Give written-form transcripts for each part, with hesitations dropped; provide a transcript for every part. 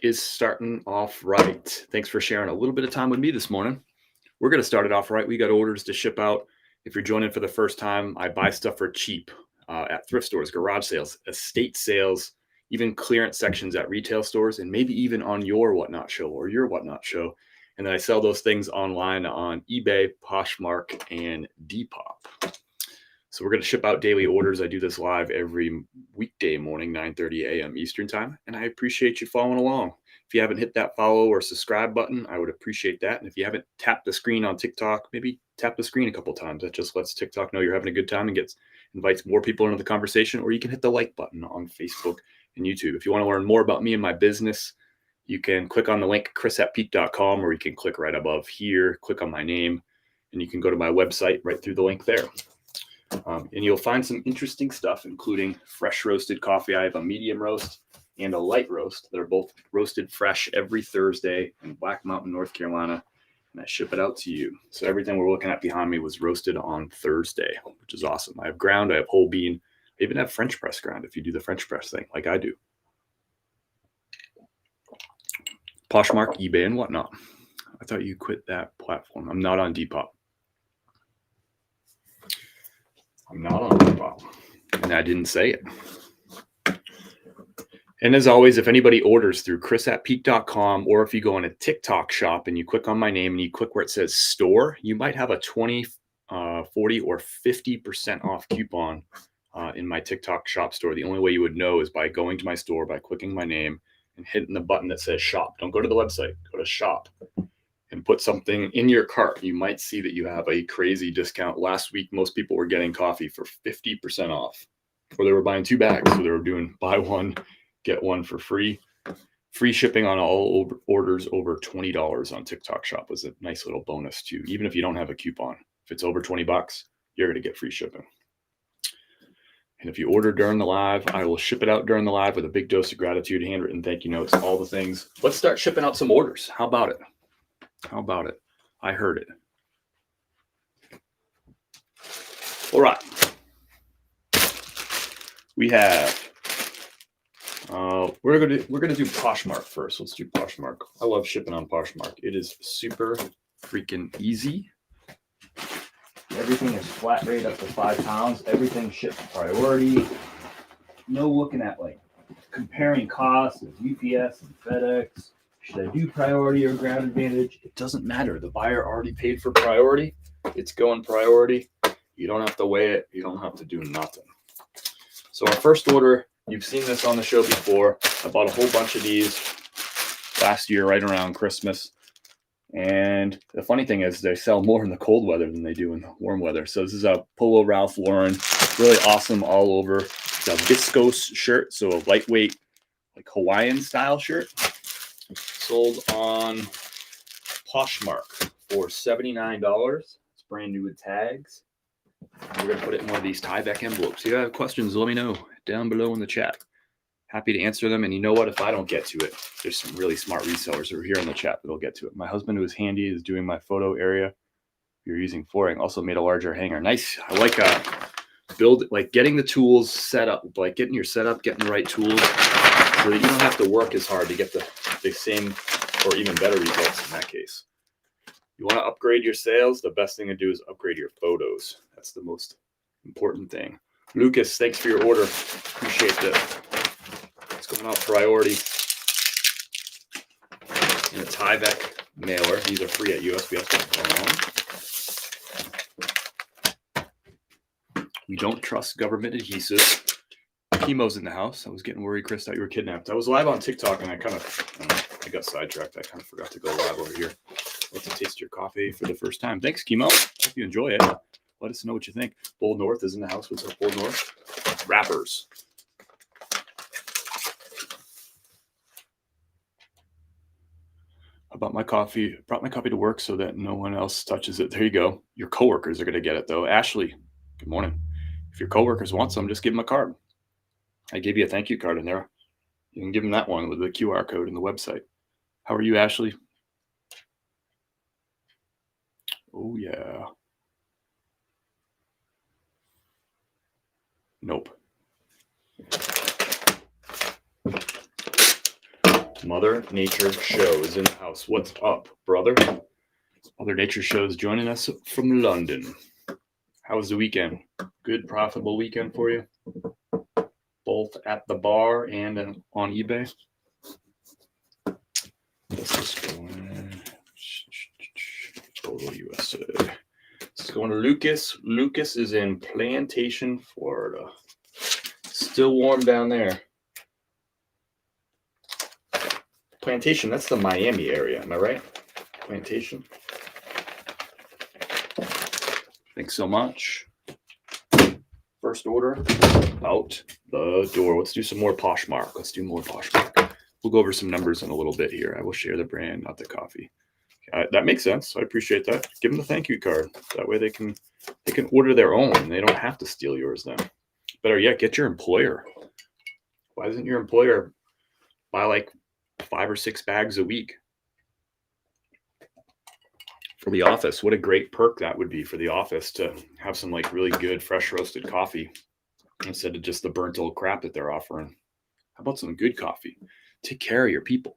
Is starting off right. Thanks for sharing a little bit of time with me this morning. We're going to start it off right. We got orders to ship out. If you're joining for the first time, I buy stuff for cheap at thrift stores, garage sales, estate sales, even clearance sections at retail stores, and maybe even on your Whatnot show or your Whatnot show. And then I sell those things online on eBay, Poshmark, and Depop. So we're going to ship out daily orders. I do this live every weekday morning, 9:30 a.m. Eastern time. And I appreciate you following along. If you haven't hit that follow or subscribe button, I would appreciate that. And if you haven't tapped the screen on TikTok, maybe tap the screen a couple times. That just lets TikTok know you're having a good time and invites more people into the conversation. Or you can hit the like button on Facebook and YouTube. If you want to learn more about me and my business, you can click on the link chris@peak.com, or you can click right above here, click on my name, and you can go to my website right through the link there. And you'll find some interesting stuff, including fresh roasted coffee. I have a medium roast and a light roast that are both roasted fresh every Thursday in Black Mountain, North Carolina, and I ship it out to you. So everything we're looking at behind me was roasted on Thursday, which is awesome. I have ground, I have whole bean, I even have French press ground if you do the French press thing like I do. Poshmark, eBay, and Whatnot. I thought you quit that platform. I'm not on Depop. I'm not on Depop, and I didn't say it. And as always, if anybody orders through chris@peak.com, or if you go on a TikTok shop and you click on my name and you click where it says store, you might have a 20, 40, or 50% off coupon in my TikTok shop store. The only way you would know is by going to my store, by clicking my name and hitting the button that says shop. Don't go to the website, go to shop and put something in your cart. You might see that you have a crazy discount. Last week, most people were getting coffee for 50% off, or they were buying 2 bags. So they were doing buy one, get one for free. Free shipping on all orders over $20 on TikTok shop was a nice little bonus too. Even if you don't have a coupon, if it's over $20, you're going to get free shipping. And if you order during the live, I will ship it out during the live with a big dose of gratitude, handwritten thank you notes, all the things. Let's start shipping out some orders. How about it? How about it? I heard it. All right. We have, we're gonna do Poshmark first. Let's do Poshmark. I love shipping on Poshmark. It is super freaking easy. Everything is flat rate up to 5 pounds. Everything shipped priority. No looking at like comparing costs with UPS and FedEx. Should I do priority or ground advantage? It doesn't matter. The buyer already paid for priority. It's going priority. You don't have to weigh it. You don't have to do nothing. So our first order, you've seen this on the show before. I bought a whole bunch of these last year, right around Christmas. And the funny thing is they sell more in the cold weather than they do in the warm weather. So this is a Polo Ralph Lauren, really awesome all over. It's a viscose shirt, so a lightweight, like Hawaiian style shirt. Sold on Poshmark for $79. It's brand new with tags. We're going to put it in one of these Tyvek envelopes. If you have questions, let me know down below in the chat. Happy to answer them. And you know what? If I don't get to it, there's some really smart resellers who are here in the chat that'll get to it. My husband, who is handy, is doing my photo area. If you're using flooring, also made a larger hanger. Nice. I like getting the tools set up, like getting your setup, getting the right tools so that you don't have to work as hard to get the same or even better results in that case. You want to upgrade your sales, the best thing to do is upgrade your photos. That's the most important thing. Lucas, thanks for your order. Appreciate that. It's going out priority. And a Tyvek mailer. These are free at USPS.com. We don't trust government adhesive. Chemo's in the house. I was getting worried, Chris, that you were kidnapped. I was live on TikTok and I got sidetracked. I kind of forgot to go live over here. Let's taste your coffee for the first time. Thanks, Chemo. Hope you enjoy it. Let us know what you think. Bold North is in the house. What's up, Bold North? Wrappers. I brought my coffee to work so that no one else touches it. There you go. Your coworkers are going to get it, though. Ashley, good morning. If your coworkers want some, just give them a card. I gave you a thank you card in there. You can give them that one with the QR code in the website. How are you, Ashley? Oh, yeah. Nope. Mother Nature Show is in the house. What's up, brother? Mother Nature Show is joining us from London. How was the weekend? Good, profitable weekend for you? Both at the bar and on eBay? This is going Total USA. This is going to Lucas. Lucas is in Plantation, Florida. Still warm down there. Plantation, that's the Miami area, am I right? Plantation. Thanks so much. First order out the door. Let's do some more Poshmark. Let's do more Poshmark. We'll go over some numbers in a little bit here. I will share the brand, not the coffee. That makes sense. I appreciate that. Give them the thank you card. That way they can order their own. They don't have to steal yours then. Better yet, get your employer. Why doesn't your employer buy like 5 or 6 bags a week for the office? What a great perk that would be for the office to have some like really good fresh roasted coffee instead of just the burnt old crap that they're offering. How about some good coffee? Take care of your people.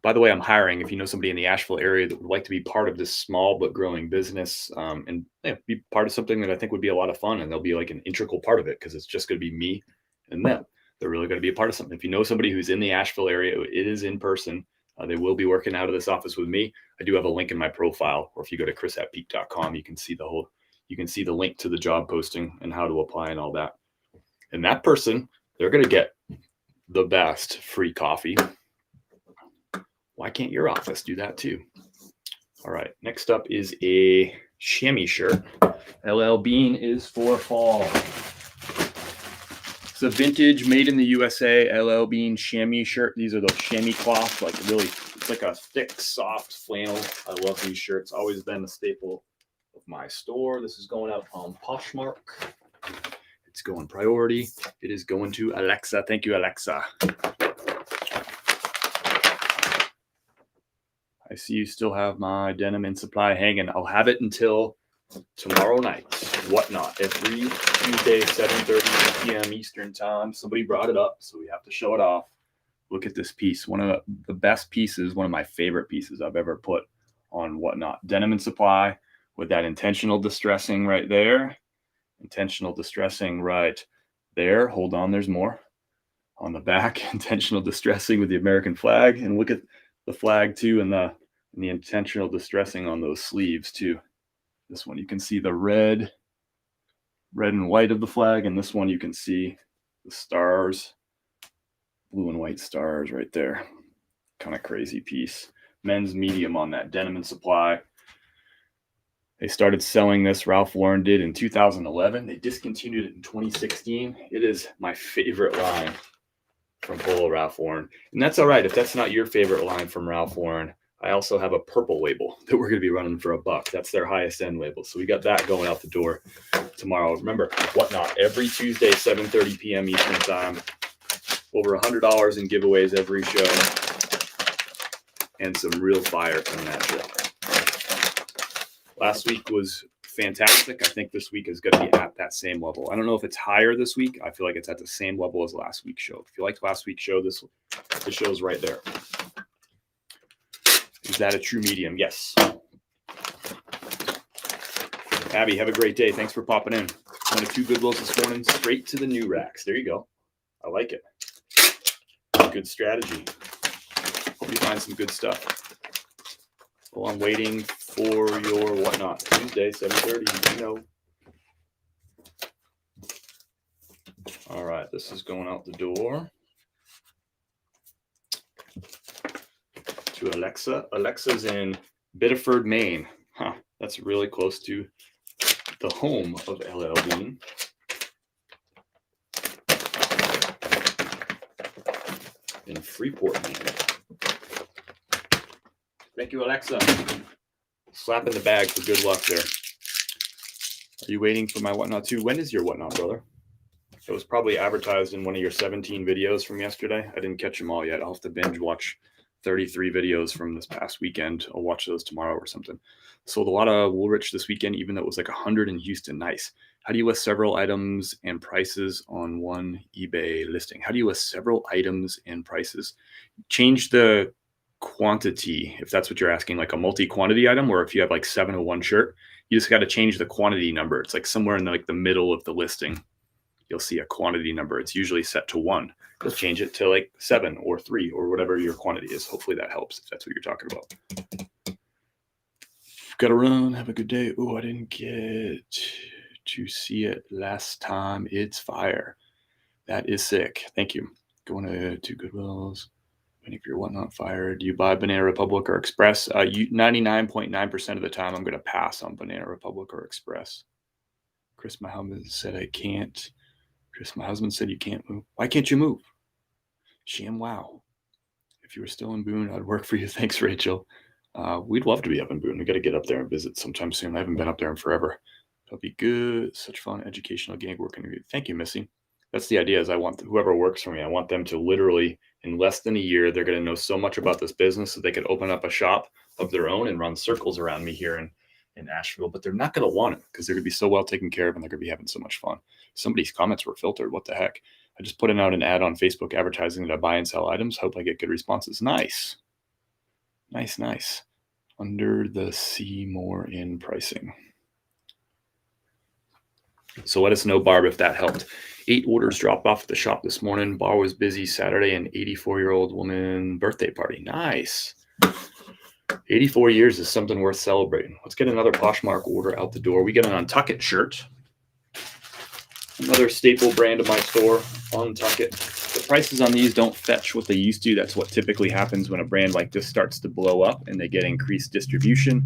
By the way, I'm hiring. If you know somebody in the Asheville area that would like to be part of this small but growing business and be part of something that I think would be a lot of fun, and they'll be like an integral part of it because it's just going to be me and them. They're really going to be a part of something. If you know somebody who's in the Asheville area, it is in person. They will be working out of this office with me. I do have a link in my profile, or if you go to chris@peak.com, you can see the link to the job posting and how to apply and all that. And that person, they're going to get the best free coffee. Why can't your office do that too? All right, next up is a chamois shirt. LL Bean is for fall. It's a vintage made in the USA LL Bean chamois shirt. These are those chamois cloths, like really, it's like a thick, soft flannel. I love these shirts. Always been a staple of my store. This is going out on Poshmark. It's going priority. It is going to Alexa. Thank you, Alexa. I see you still have my denim in supply hanging. I'll have it until tomorrow night. Whatnot. Every Tuesday, 7:30 p.m. Eastern time. Somebody brought it up, so we have to show it off. Look at this piece. One of the best pieces, one of my favorite pieces I've ever put on Whatnot. Denim in supply with that intentional distressing right there. Intentional distressing right there. Hold on, there's more. On the back, intentional distressing with the American flag. And look at the flag too, and the intentional distressing on those sleeves too. This one you can see the red and white of the flag, and this one you can see the stars, blue and white stars right there. Kind of crazy piece. Men's medium on that, denim in supply. They started selling this, Ralph Lauren did, in 2011. They discontinued it in 2016. It is my favorite line from Polo Ralph Lauren. And that's all right if that's not your favorite line from Ralph Lauren. I also have a purple label that we're going to be running for $1. That's their highest end label. So we got that going out the door tomorrow. Remember, Whatnot, every Tuesday, 7:30 p.m. Eastern time. Over $100 in giveaways every show. And some real fire from that show. Last week was fantastic. I think this week is going to be at that same level. I don't know if it's higher this week. I feel like it's at the same level as last week's show. If you liked last week's show, this show is right there. Is that a true medium? Yes. Abby, have a great day. Thanks for popping in. One of 2 good lows this morning, straight to the new racks. There you go. I like it. Good strategy. Hope you find some good stuff. Well, I'm waiting for your Whatnot Tuesday, 7:30. You know. All right, this is going out the door to Alexa. Alexa's in Biddeford, Maine. Huh, that's really close to the home of LL Bean. In Freeport, Maine. Thank you, Alexa. Slap in the bag for good luck there. Are you waiting for my Whatnot too? When is your Whatnot, brother? It was probably advertised in one of your 17 videos from yesterday. I didn't catch them all yet. I'll have to binge watch 33 videos from this past weekend. I'll watch those tomorrow or something. Sold a lot of Woolrich this weekend, even though it was like 100 in Houston. Nice. How do you list several items and prices on one eBay listing? How do you list several items and prices? Change the quantity, if that's what you're asking, like a multi-quantity item, or if you have like 7 of one shirt, you just got to change the quantity number. It's like somewhere in like the middle of the listing, you'll see a quantity number. It's usually set to 1. You'll change it to like 7 or 3 or whatever your quantity is. Hopefully that helps if that's what you're talking about. Gotta run. Have a good day. Oh, I didn't get to see it last time. It's fire. That is sick. Thank you. Going to Goodwill's. And if you're whatnot fire, do you buy Banana Republic or Express? 99.9% of the time, I'm going to pass on Banana Republic or Express. Chris, my husband said I can't. Chris, my husband said you can't move. Why can't you move? Sham wow. If you were still in Boone, I'd work for you. Thanks, Rachel. We'd love to be up in Boone. We got to get up there and visit sometime soon. I haven't been up there in forever. It'll be good. Such fun, educational gang working. Thank you, Missy. That's the idea. Is I want whoever works for me, I want them to literally, in less than a year, they're going to know so much about this business that they could open up a shop of their own and run circles around me here in Asheville. But they're not going to want it because they're going to be so well taken care of and they're going to be having so much fun. Somebody's comments were filtered. What the heck? I just put out an ad on Facebook advertising that I buy and sell items. Hope I get good responses. Nice. Nice. Under the sea, more in pricing. So let us know, Barb, if that helped. 8 orders dropped off at the shop this morning. Bar was busy Saturday. An 84-year-old woman birthday party. Nice. 84 years is something worth celebrating. Let's get another Poshmark order out the door. We get an Untuckit shirt. Another staple brand of my store, Untuckit. The prices on these don't fetch what they used to. That's what typically happens when a brand like this starts to blow up and they get increased distribution.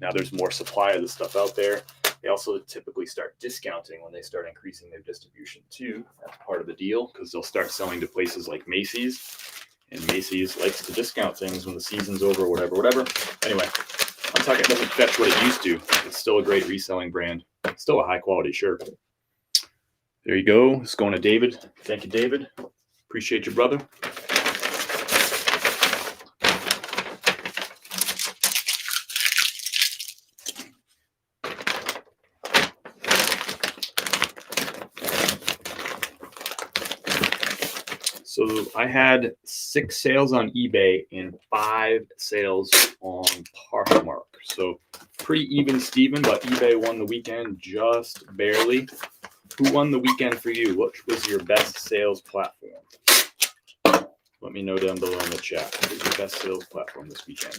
Now there's more supply of the stuff out there. They also typically start discounting when they start increasing their distribution too. That's part of the deal because they'll start selling to places like Macy's. And Macy's likes to discount things when the season's over or whatever. Anyway, Untuckit doesn't fetch what it used to. It's still a great reselling brand. It's still a high quality shirt. There you go. It's going to David. Thank you, David. Appreciate you, brother. So I had 6 sales on eBay and 5 sales on Poshmark. So pretty even Steven, but eBay won the weekend just barely. Who won the weekend for you? What was your best sales platform? Let me know down below in the chat. What was your best sales platform this weekend?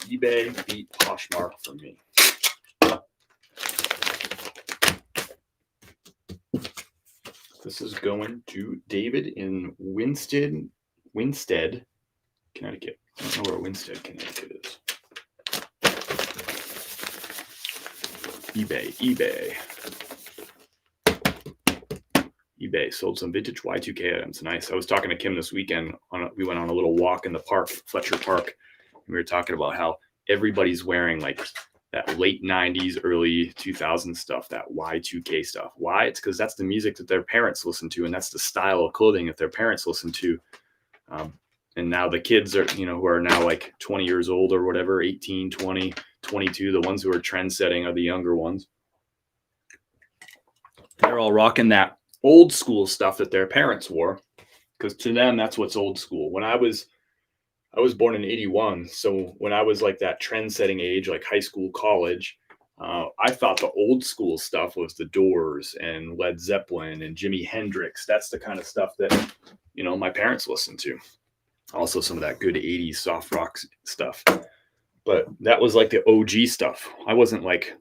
eBay beat Poshmark for me. This is going to David in Winsted, Connecticut. I don't know where Winsted, Connecticut is. eBay sold some vintage Y2K items. Nice. I was talking to Kim this weekend. We went on a little walk in the park, Fletcher Park. And we were talking about how everybody's wearing like that late 90s, early 2000s stuff, that Y2K stuff. Why? It's because that's the music that their parents listen to, and that's the style of clothing that their parents listen to. And now the kids are, who are now like 20 years old or whatever, 18, 20, 22, the ones who are trend setting are the younger ones. They're all rocking that old school stuff that their parents wore, because to them, that's what's old school. When I was born in 81. So when I was like that trend setting age, like high school, college, I thought the old school stuff was the Doors and Led Zeppelin and Jimi Hendrix. That's the kind of stuff that, my parents listened to. Also some of that good 80s soft rock stuff. But that was like the OG stuff. I wasn't like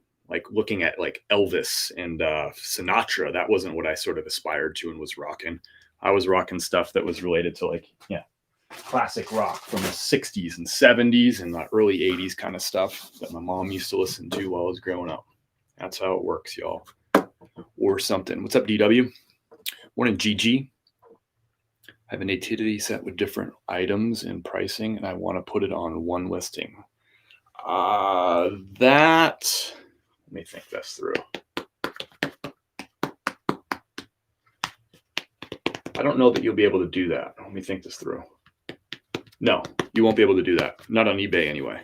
looking at like Elvis and Sinatra. That wasn't what I sort of aspired to and was rocking. I was rocking stuff that was related to classic rock from the 60s and 70s and the early 80s kind of stuff that my mom used to listen to while I was growing up. That's how it works, y'all. Or something. What's up, DW? Morning, GG. I have a nativity set with different items and pricing, and I want to put it on one listing. Let me think this through. I don't know that you'll be able to do that. Let me think this through. No, you won't be able to do that. Not on eBay anyway.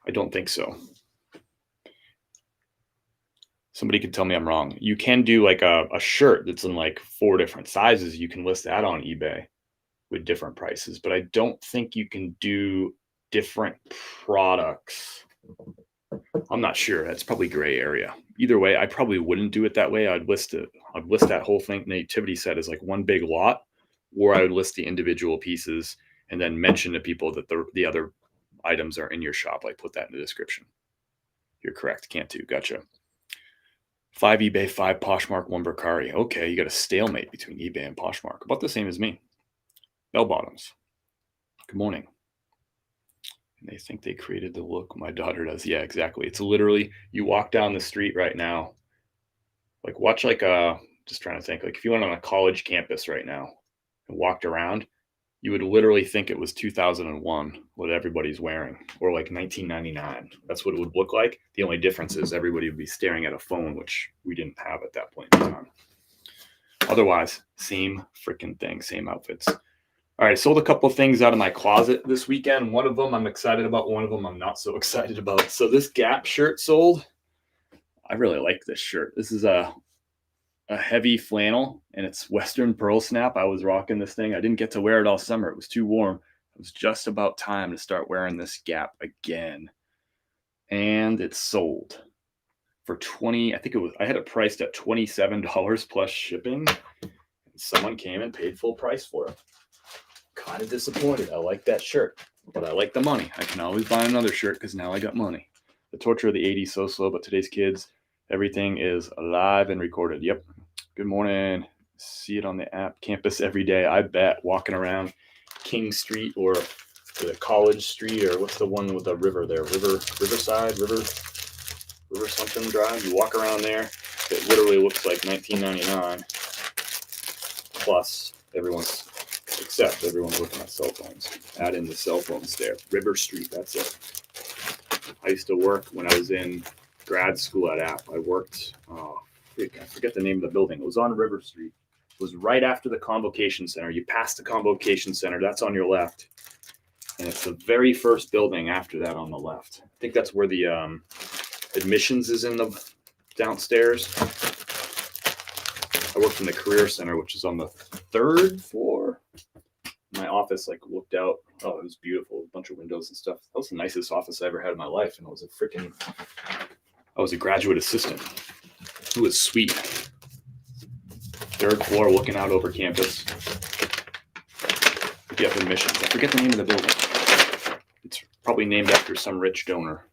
I don't think so. Somebody could tell me I'm wrong. You can do like a shirt that's in like 4 different sizes. You can list that on eBay with different prices, but I don't think you can do different products. I'm not sure. That's probably gray area. Either way, I probably wouldn't do it that way. I'd list that whole thing, nativity set, as like one big lot, or I would list the individual pieces and then mention to people that the other items are in your shop. Like put that in the description. You're correct. Can't do. Gotcha. 5 eBay, 5 Poshmark, 1 Mercari. Okay, you got a stalemate between eBay and Poshmark. About the same as me. Bell bottoms. Good morning. And they think they created the look. My daughter does. Yeah, exactly. It's literally, you walk down the street right now. Like watch like just trying to think, like if you went on a college campus right now and walked around, you would literally think it was 2001, what everybody's wearing, or like 1999. That's what it would look like. The only difference is everybody would be staring at a phone, which we didn't have at that point in time. Otherwise, same freaking thing, same outfits. All right, I sold a couple of things out of my closet this weekend. One of them I'm excited about. One of them I'm not so excited about. So this Gap shirt sold. I really like this shirt. This is a heavy flannel, and it's Western pearl snap. I was rocking this thing. I didn't get to wear it all summer. It was too warm. It was just about time to start wearing this Gap again. And it sold for 20. I think it was, I had it priced at $27 plus shipping. And someone came and paid full price for it. Kind of disappointed. I like that shirt, but I like the money. I can always buy another shirt because now I got money. The torture of the 80s, so slow, but today's kids, everything is live and recorded. Yep. Good morning. See it on the app. Campus every day. I bet. Walking around King Street or the College Street, or what's the one with the river there? Riverside, river something drive. You walk around there. It literally looks like 1999. Plus, everyone's looking at cell phones. Add in the cell phones there. River Street. That's it. I used to work when I was in grad school at App. I worked, I forget the name of the building. It was on River Street. It was right after the Convocation Center. You pass the Convocation Center. That's on your left. And it's the very first building after that on the left. I think that's where the admissions is in the downstairs. I worked in the Career Center, which is on the 3rd floor. My office like looked out. Oh, it was beautiful. A bunch of windows and stuff. That was the nicest office I ever had in my life. And I was a graduate assistant. It was sweet. 3rd floor looking out over campus. You have admissions. I forget the name of the building. It's probably named after some rich donor.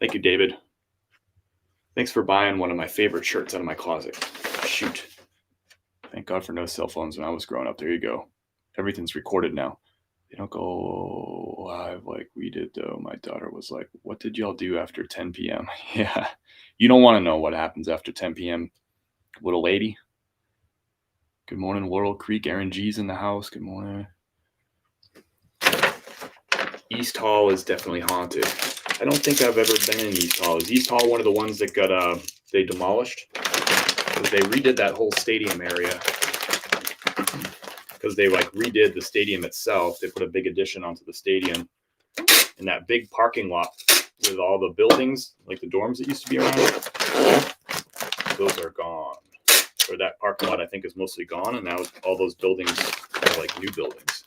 Thank you, David. Thanks for buying one of my favorite shirts out of my closet. Shoot. Thank God for no cell phones when I was growing up. There you go. Everything's recorded now. They don't go live like we did, though. My daughter was like, what did y'all do after 10 p.m.? Yeah. You don't want to know what happens after 10 p.m., little lady. Good morning, Laurel Creek. Aaron G's in the house. Good morning. East Hall is definitely haunted. I don't think I've ever been in East Hall. Is East Hall one of the ones that got they demolished? Because they redid that whole stadium area. Because they like redid the stadium itself. They put a big addition onto the stadium. And that big parking lot with all the buildings, like the dorms that used to be around it, those are gone. Or that parking lot, I think, is mostly gone. And now all those buildings are like new buildings.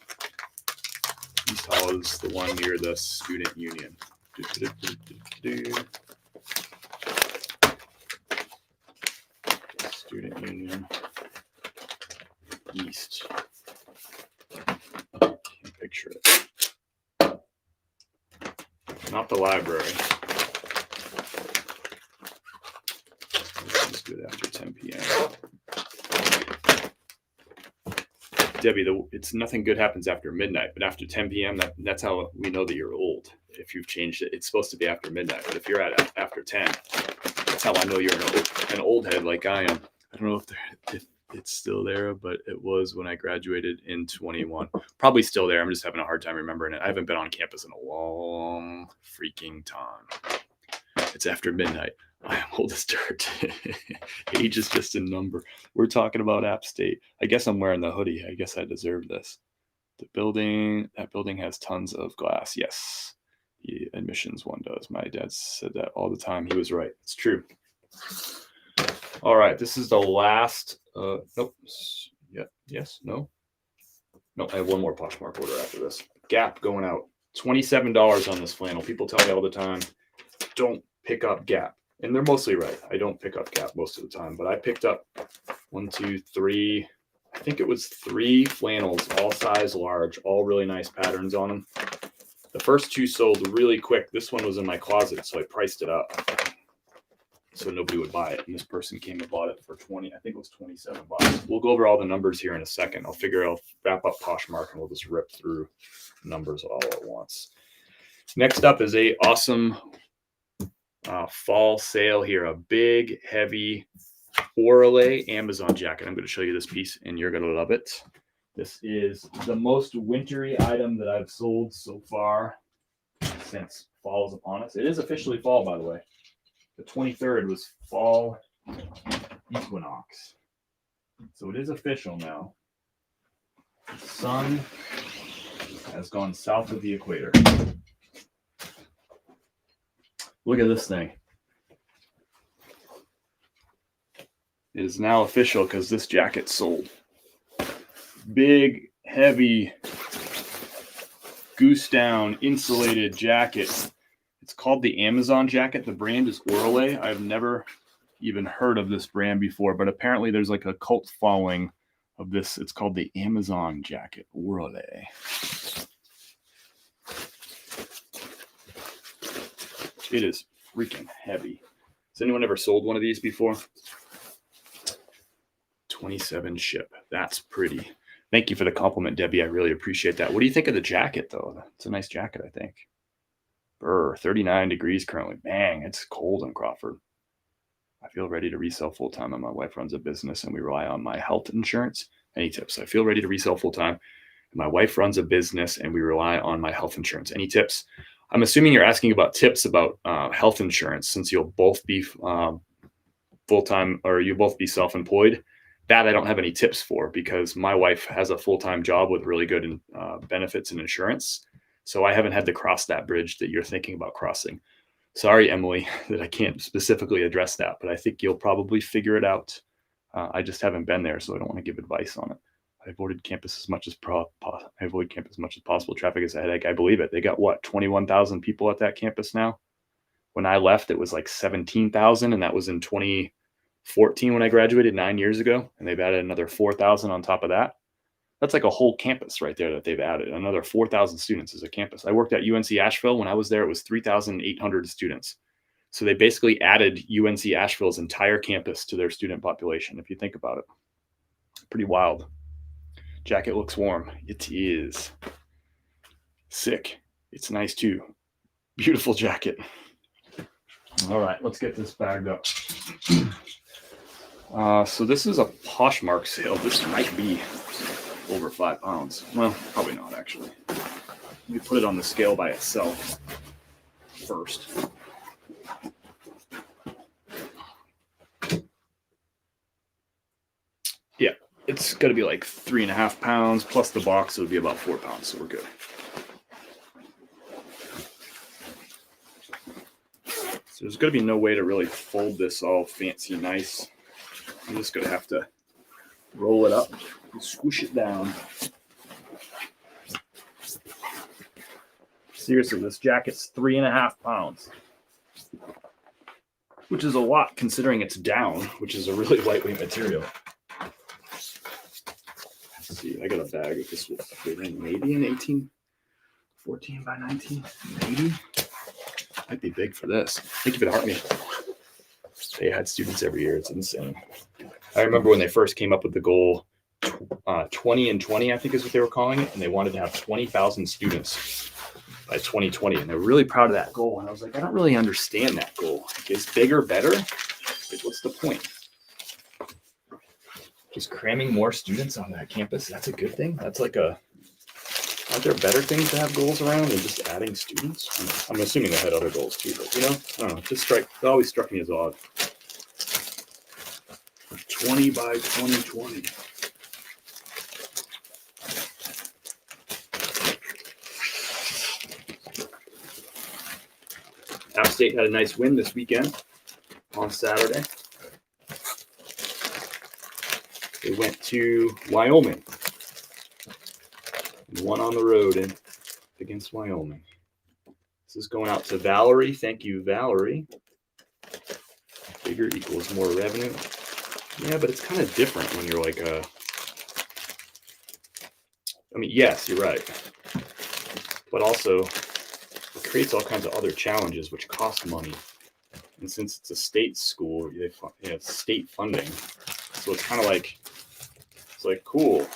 East Hall is the one near the student union. Student union east. Can't picture it. Not the library. It's good after 10 p.m. Debbie, it's nothing good happens after midnight, but after 10 p.m., that's how we know that you're old. If you've changed it, it's supposed to be after midnight, but if you're at after 10, that's how I know you're an old head like I am. I don't know if it's still there, but it was when I graduated in 21. Probably still there. I'm just having a hard time remembering it. I haven't been on campus in a long freaking time. It's after midnight. I am old as dirt. Age is just a number. We're talking about App State. I guess I'm wearing the hoodie. I guess I deserve this. That building has tons of glass. Yes. The admissions one does. My dad said that all the time. He was right. It's true. All right, this is the last. Nope. Yeah. Yes. No. No. I have one more Poshmark order after this. Gap going out. $27 on this flannel. People tell me all the time, don't pick up Gap, and they're mostly right. I don't pick up Gap most of the time, but I picked up 1, 2, 3. I think it was 3 flannels, all size large, all really nice patterns on them. The first 2 sold really quick. This one was in my closet, so I priced it up so nobody would buy it. And this person came and bought it for 20. I think it was 27 bucks. We'll go over all the numbers here in a second. I'll wrap up Poshmark and we'll just rip through numbers all at once. Next up is a awesome fall sale here. A big, heavy Orale Amazon jacket. I'm going to show you this piece and you're going to love it. This is the most wintry item that I've sold so far since fall is upon us. It is officially fall, by the way. The 23rd was fall equinox. So it is official now. The sun has gone south of the equator. Look at this thing. It is now official because this jacket sold. Big, heavy, goose down, insulated jacket. It's called the Amazon jacket. The brand is Orale. I've never even heard of this brand before, but apparently there's like a cult following of this. It's called the Amazon jacket, Orale. It is freaking heavy. Has anyone ever sold one of these before? 27 ship. That's pretty. Thank you for the compliment, Debbie. I really appreciate that. What do you think of the jacket, though? It's a nice jacket, I think. 39 degrees currently. Bang, it's cold in Crawford. I feel ready to resell full-time, and my wife runs a business, and we rely on my health insurance. Any tips? I feel ready to resell full-time, and my wife runs a business, and we rely on my health insurance. Any tips? I'm assuming you're asking about tips about health insurance, since you'll both be full-time or you both be self-employed. That I don't have any tips for because my wife has a full-time job with really good benefits and insurance. So I haven't had to cross that bridge that you're thinking about crossing. Sorry, Emily, that I can't specifically address that, but I think you'll probably figure it out. I just haven't been there, so I don't want to give advice on it. I avoided campus as much as possible. Traffic is a headache. I believe it. They got what, 21,000 people at that campus now? When I left, it was like 17,000, and that was in 2014 when I graduated 9 years ago, and they've added another 4,000 on top of that. That's like a whole campus right there that they've added. Another 4,000 students as a campus. I worked at UNC Asheville. When I was there, it was 3,800 students. So they basically added UNC Asheville's entire campus to their student population, if you think about it. Pretty wild. Jacket looks warm. It is. Sick. It's nice too. Beautiful jacket. All right, let's get this bagged up. So this is a Poshmark sale. This might be over 5 pounds. Well, probably not actually. Let me put it on the scale by itself first. Yeah, it's got to be like 3.5 pounds plus the box. It would be about 4 pounds, so we're good. So there's going to be no way to really fold this all fancy nice. I'm just going to have to roll it up and squish it down. Seriously, this jacket's 3.5 pounds, which is a lot considering it's down, which is a really lightweight material. Let's see, I got a bag if this will fit in. Maybe an 18, 14 by 19, maybe. Might be big for this. Thank you for the heart meal. They had students every year. It's insane. I remember when they first came up with the goal, 20 and 20, I think is what they were calling it. And they wanted to have 20,000 students by 2020. And they're really proud of that goal. And I was like, I don't really understand that goal. Is bigger better? Like, what's the point? Just cramming more students on that campus, that's a good thing? That's like aren't there better things to have goals around than just adding students? I'm assuming they had other goals too, but I don't know. It always struck me as odd. 20 by 2020. App State had a nice win this weekend on Saturday. They went to Wyoming and won on the road against Wyoming. This is going out to Valerie. Thank you, Valerie. Bigger equals more revenue. Yeah, but it's kind of different when you're like I mean, yes, you're right. But also, it creates all kinds of other challenges which cost money. And since it's a state school, it's state funding. So it's kind of like, it's like, cool.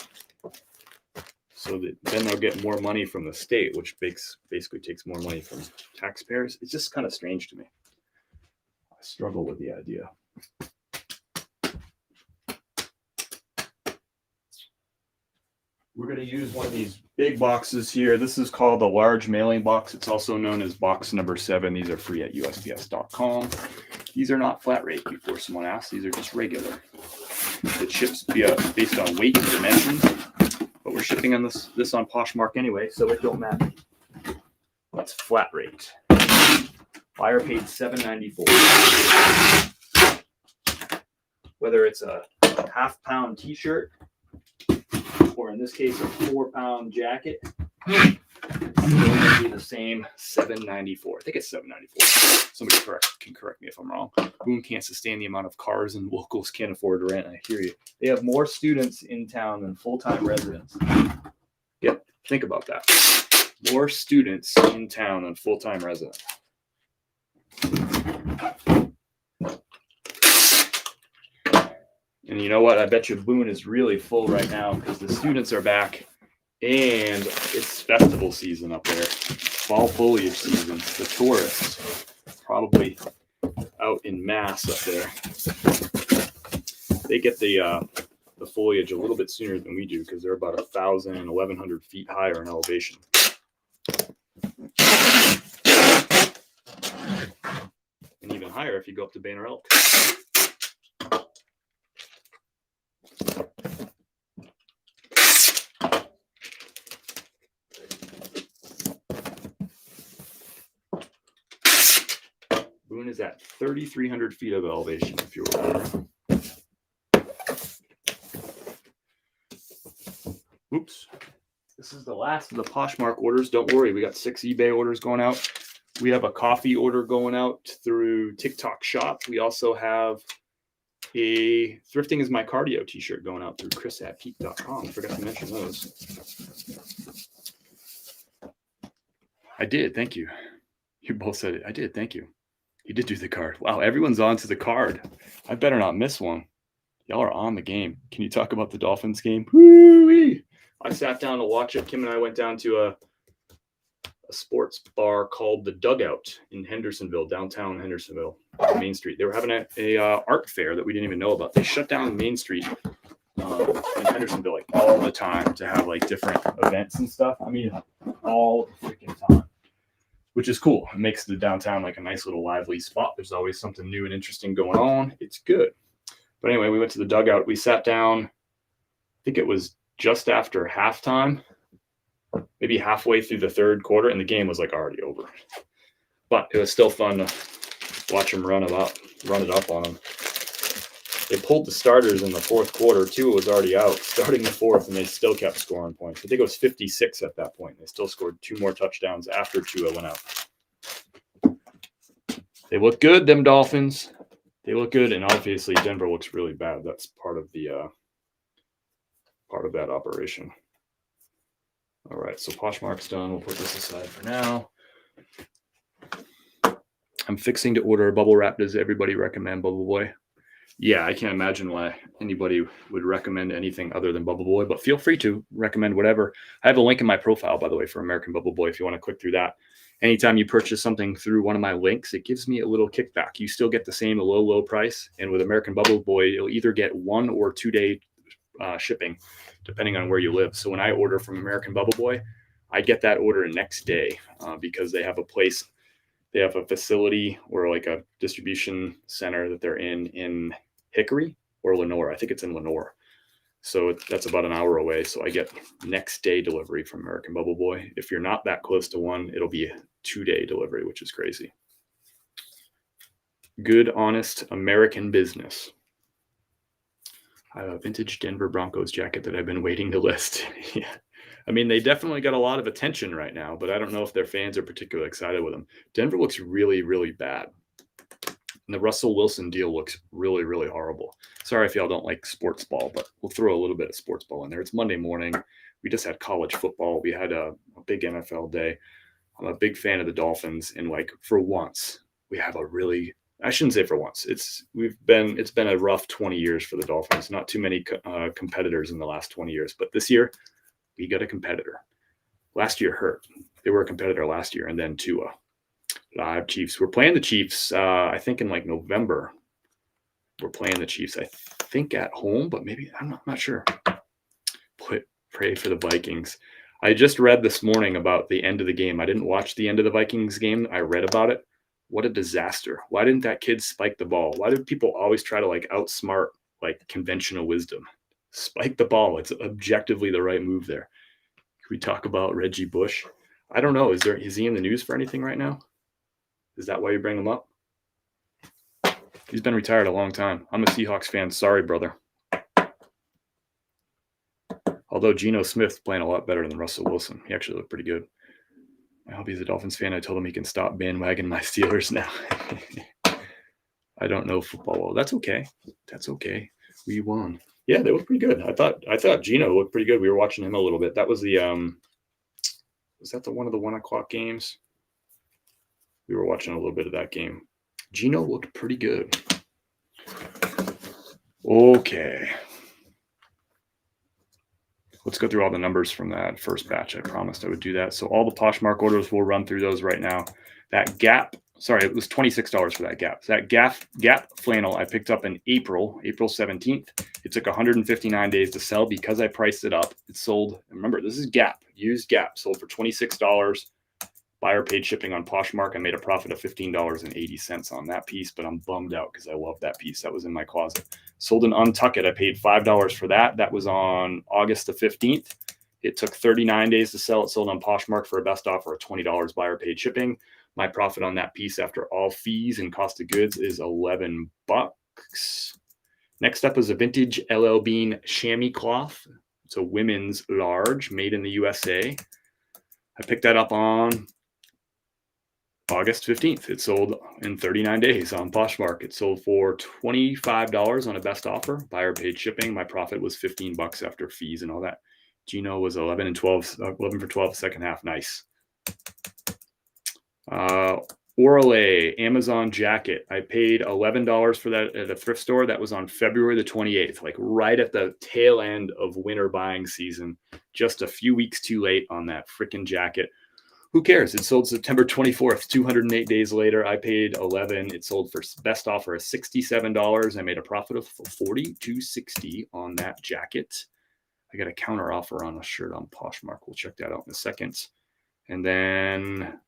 So that then they'll get more money from the state, which basically takes more money from taxpayers. It's just kind of strange to me. I struggle with the idea. We're going to use one of these big boxes here. This is called the large mailing box. It's also known as box number 7. These are free at USPS.com. These are not flat rate, before someone asks. These are just regular. It ships based on weight and dimensions, but we're shipping on this on Poshmark anyway, so it don't matter. That's flat rate. Buyer paid $7.94. Whether it's a half-pound T-shirt, or in this case, a 4-pound jacket, it's going to be the same $7.94. I think it's $7.94. Somebody can correct me if I'm wrong. Boone can't sustain the amount of cars and locals can't afford to rent. I hear you. They have more students in town than full-time residents. Think about that. More students in town than full-time residents. And you know what? I bet you Boone is really full right now because the students are back and it's festival season up there. Fall foliage season. The tourists probably out in mass up there. They get the foliage a little bit sooner than we do because they're about 1,000 and 1,100 feet higher in elevation. And even higher if you go up to Banner Elk. Boone is at 3,300 feet of elevation, if you're wondering. Oops. This is the last of the Poshmark orders. Don't worry, we got 6 eBay orders going out. We have a coffee order going out through TikTok Shop. We also have a Thrifting is My Cardio t-shirt going out through chris@peak.com. I forgot to mention those. I did, thank you. You both said it. I did, thank you. You did do the card. Wow, everyone's on to the card. I better not miss one. Y'all are on the game. Can you talk about the Dolphins game? Woo-wee! I sat down to watch it. Kim and I went down to a sports bar called The Dugout in Hendersonville, downtown Hendersonville, on Main Street. They were having a art fair that we didn't even know about. They shut down Main Street in Hendersonville like all the time to have like different events and stuff. I mean, all the freaking time, which is cool. It makes the downtown like a nice little lively spot. There's always something new and interesting going on. It's good. But anyway, we went to the Dugout. We sat down. I think it was just after halftime, maybe halfway through the third quarter, and the game was like already over. But it was still fun to watch them run it up on them. They pulled the starters in the fourth quarter. Tua was already out starting the fourth, and they still kept scoring points. I think it was 56 at that point. They still scored 2 more touchdowns after Tua went out. They look good, them Dolphins. They look good, and obviously Denver looks really bad. That's part of the part of that operation. All right, so Poshmark's done. We'll put this aside for now. I'm fixing to order a bubble wrap. Does everybody recommend Bubble Boy? Yeah, I can't imagine why anybody would recommend anything other than Bubble Boy, but feel free to recommend whatever. I have a link in my profile, by the way, for American Bubble Boy if you want to click through that. Anytime you purchase something through one of my links, it gives me a little kickback. You still get the same low price, and with American Bubble Boy, you'll either get 1 or 2 day shipping, depending on where you live. So when I order from American Bubble Boy, I get that order next day because they have a place. They have a facility or like a distribution center that they're in Hickory or Lenore. I think it's in Lenore. So that's about an hour away. So I get next day delivery from American Bubble Boy. If you're not that close to one, it'll be a 2 day delivery, which is crazy. Good, honest American business. I have a vintage Denver Broncos jacket that I've been waiting to list. Yeah. I mean, they definitely got a lot of attention right now, but I don't know if their fans are particularly excited with them. Denver looks really, really bad. And the Russell Wilson deal looks really, really horrible. Sorry if y'all don't like sports ball, but we'll throw a little bit of sports ball in there. It's Monday morning. We just had college football. We had a big NFL day. I'm a big fan of the Dolphins, and like for once, we have a really, I shouldn't say for once. It's been a rough 20 years for the Dolphins. Not too many competitors in the last 20 years, but this year we got a competitor. Last year hurt. They were a competitor last year, and then Tua. Live Chiefs. We're playing the Chiefs. I think in like November. We're playing the Chiefs. I think at home, but maybe I'm not sure. Pray for the Vikings. I just read this morning about the end of the game. I didn't watch the end of the Vikings game. I read about it. What a disaster. Why didn't that kid spike the ball? Why do people always try to like outsmart like conventional wisdom? Spike the ball. It's objectively the right move there. Can we talk about Reggie Bush? I don't know. Is he in the news for anything right now? Is that why you bring him up? He's been retired a long time. I'm a Seahawks fan. Sorry, brother. Although Geno Smith playing a lot better than Russell Wilson. He actually looked pretty good. I hope he's a Dolphins fan. I told him he can stop bandwagoning my Steelers now. I don't know football well. That's okay. That's okay. We won. Yeah, they look pretty good. I thought Geno looked pretty good. We were watching him a little bit. That was the was that the one of the 1 o'clock games? We were watching a little bit of that game. Geno looked pretty good. Okay. Let's go through all the numbers from that first batch. I promised I would do that. So all the Poshmark orders, we'll run through those right now. That Gap, sorry, it was $26 for that Gap. So that Gap flannel I picked up in April 17th. It took 159 days to sell because I priced it up. It sold, remember, this is Gap, used Gap, sold for $26. Buyer paid shipping on Poshmark. I made a profit of $15.80 on that piece, but I'm bummed out because I love that piece. That was in my closet. Sold an Untuck It. I paid $5 for that. That was on August the 15th. It took 39 days to sell. It sold on Poshmark for a best offer of $20. Buyer paid shipping. My profit on that piece after all fees and cost of goods is $11. Next up is a vintage LL Bean chamois cloth. It's a women's large made in the USA. I picked that up on August 15th. It sold in 39 days on Poshmark. It sold for $25 on a best offer. Buyer paid shipping. My profit was $15 after fees and all that. Geno was 11 for 12 second half. Nice. Orale Amazon jacket. I paid $11 for that at a thrift store. That was on February the 28th, like right at the tail end of winter buying season. Just a few weeks too late on that freaking jacket. Who cares? It sold September 24th, 208 days later. I paid $11. It sold for best offer of $67. I made a profit of $42.60 on that jacket. I got a counter offer on a shirt on Poshmark. We'll check that out in a second. And then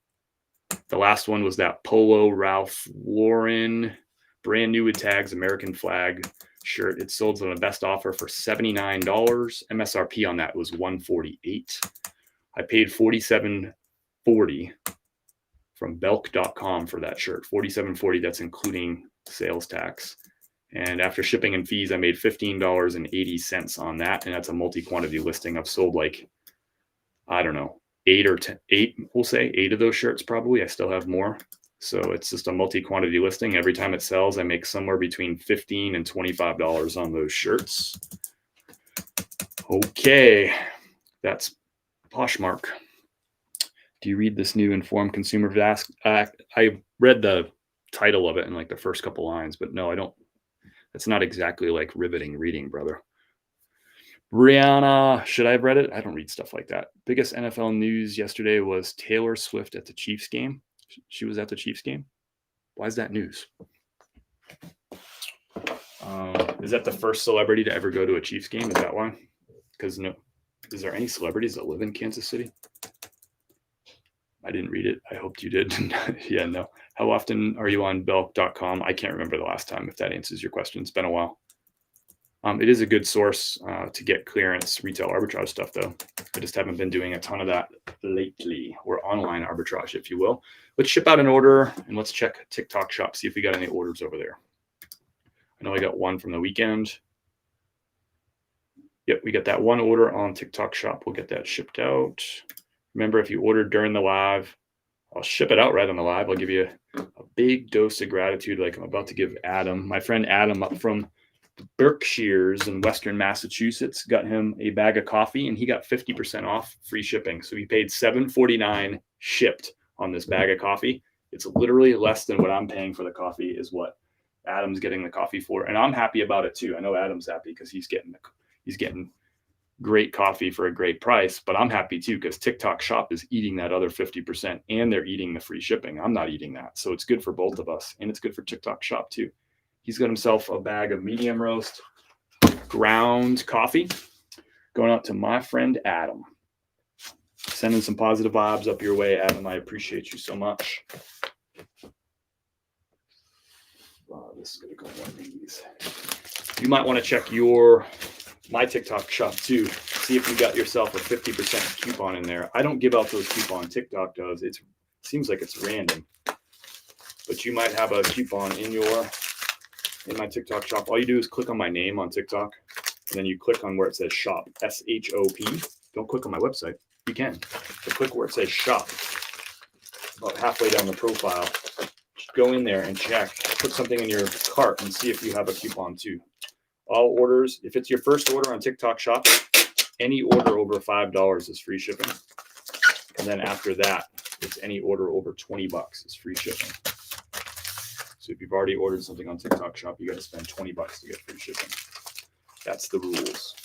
the last one was that Polo Ralph Lauren brand new with tags American flag shirt. It sold on a best offer for $79. MSRP on that was $148. I paid $47.40 from belk.com for that shirt. $47.40, that's including sales tax. And after shipping and fees, I made $15.80 on that. And that's a multi-quantity listing. I've sold like, I don't know, 8 of those shirts probably. I still have more. So it's just a multi-quantity listing. Every time it sells, I make somewhere between $15 and $25 on those shirts. Okay, that's Poshmark. Do you read this new Informed Consumer Act? I read the title of it in like the first couple lines, but no, I don't. It's not exactly like riveting reading, brother. Brianna, should I have read it? I don't read stuff like that. Biggest NFL news yesterday was Taylor Swift at the Chiefs game. She was at the Chiefs game. Why is that news? Is that the first celebrity to ever go to a Chiefs game? Is that why? Because no, is there any celebrities that live in Kansas City? I didn't read it. I hoped you did. Yeah, no. How often are you on belk.com? I can't remember the last time, if that answers your question. It's been a while. It is a good source to get clearance retail arbitrage stuff, though. I just haven't been doing a ton of that lately, or online arbitrage, if you will. Let's ship out an order and let's check TikTok Shop, see if we got any orders over there. I know I got one from the weekend. Yep, we got that one order on TikTok Shop. We'll get that shipped out. Remember, if you ordered during the live, I'll ship it out right on the live. I'll give you a big dose of gratitude like I'm about to give Adam. My friend Adam up from Berkshires in Western Massachusetts got him a bag of coffee, and he got 50% off free shipping. So he paid $7.49 shipped on this bag of coffee. It's literally less than what I'm paying for the coffee is what Adam's getting the coffee for. And I'm happy about it too. I know Adam's happy because he's getting great coffee for a great price, but I'm happy too because TikTok Shop is eating that other 50% and they're eating the free shipping. I'm not eating that. So it's good for both of us, and it's good for TikTok Shop too. He's got himself a bag of medium roast ground coffee going out to my friend Adam. Sending some positive vibes up your way, Adam. I appreciate you so much. This is going to go on one of these. You might want to check my TikTok Shop too. See if you got yourself a 50% coupon in there. I don't give out those coupons. TikTok does. It seems like it's random. But you might have a coupon in my TikTok Shop. All you do is click on my name on TikTok, and then you click on where it says shop, S-H-O-P. Don't click on my website. You can. But click where it says shop. About halfway down the profile. Just go in there and check. Put something in your cart and see if you have a coupon too. All orders, if it's your first order on TikTok Shop, any order over $5 is free shipping. And then after that, it's any order over $20 is free shipping. So if you've already ordered something on TikTok Shop, you got to spend $20 to get free shipping. That's the rules.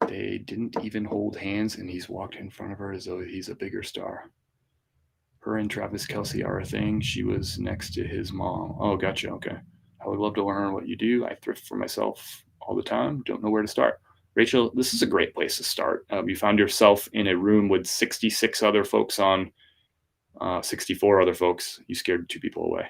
They didn't even hold hands, and he's walked in front of her as though he's a bigger star. Her and Travis Kelce are a thing. She was next to his mom. Oh, gotcha. Okay. I would love to learn what you do. I thrift for myself all the time. Don't know where to start. Rachel, this is a great place to start. You found yourself in a room with 66 other folks 64 other folks. You scared 2 people away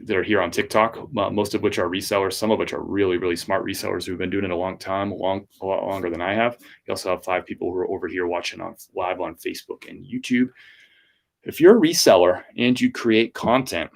that are here on TikTok, most of which are resellers, some of which are really, really smart resellers who've been doing it a long time, a lot longer than I have. You also have 5 people who are over here watching live on Facebook and YouTube. If you're a reseller and you create content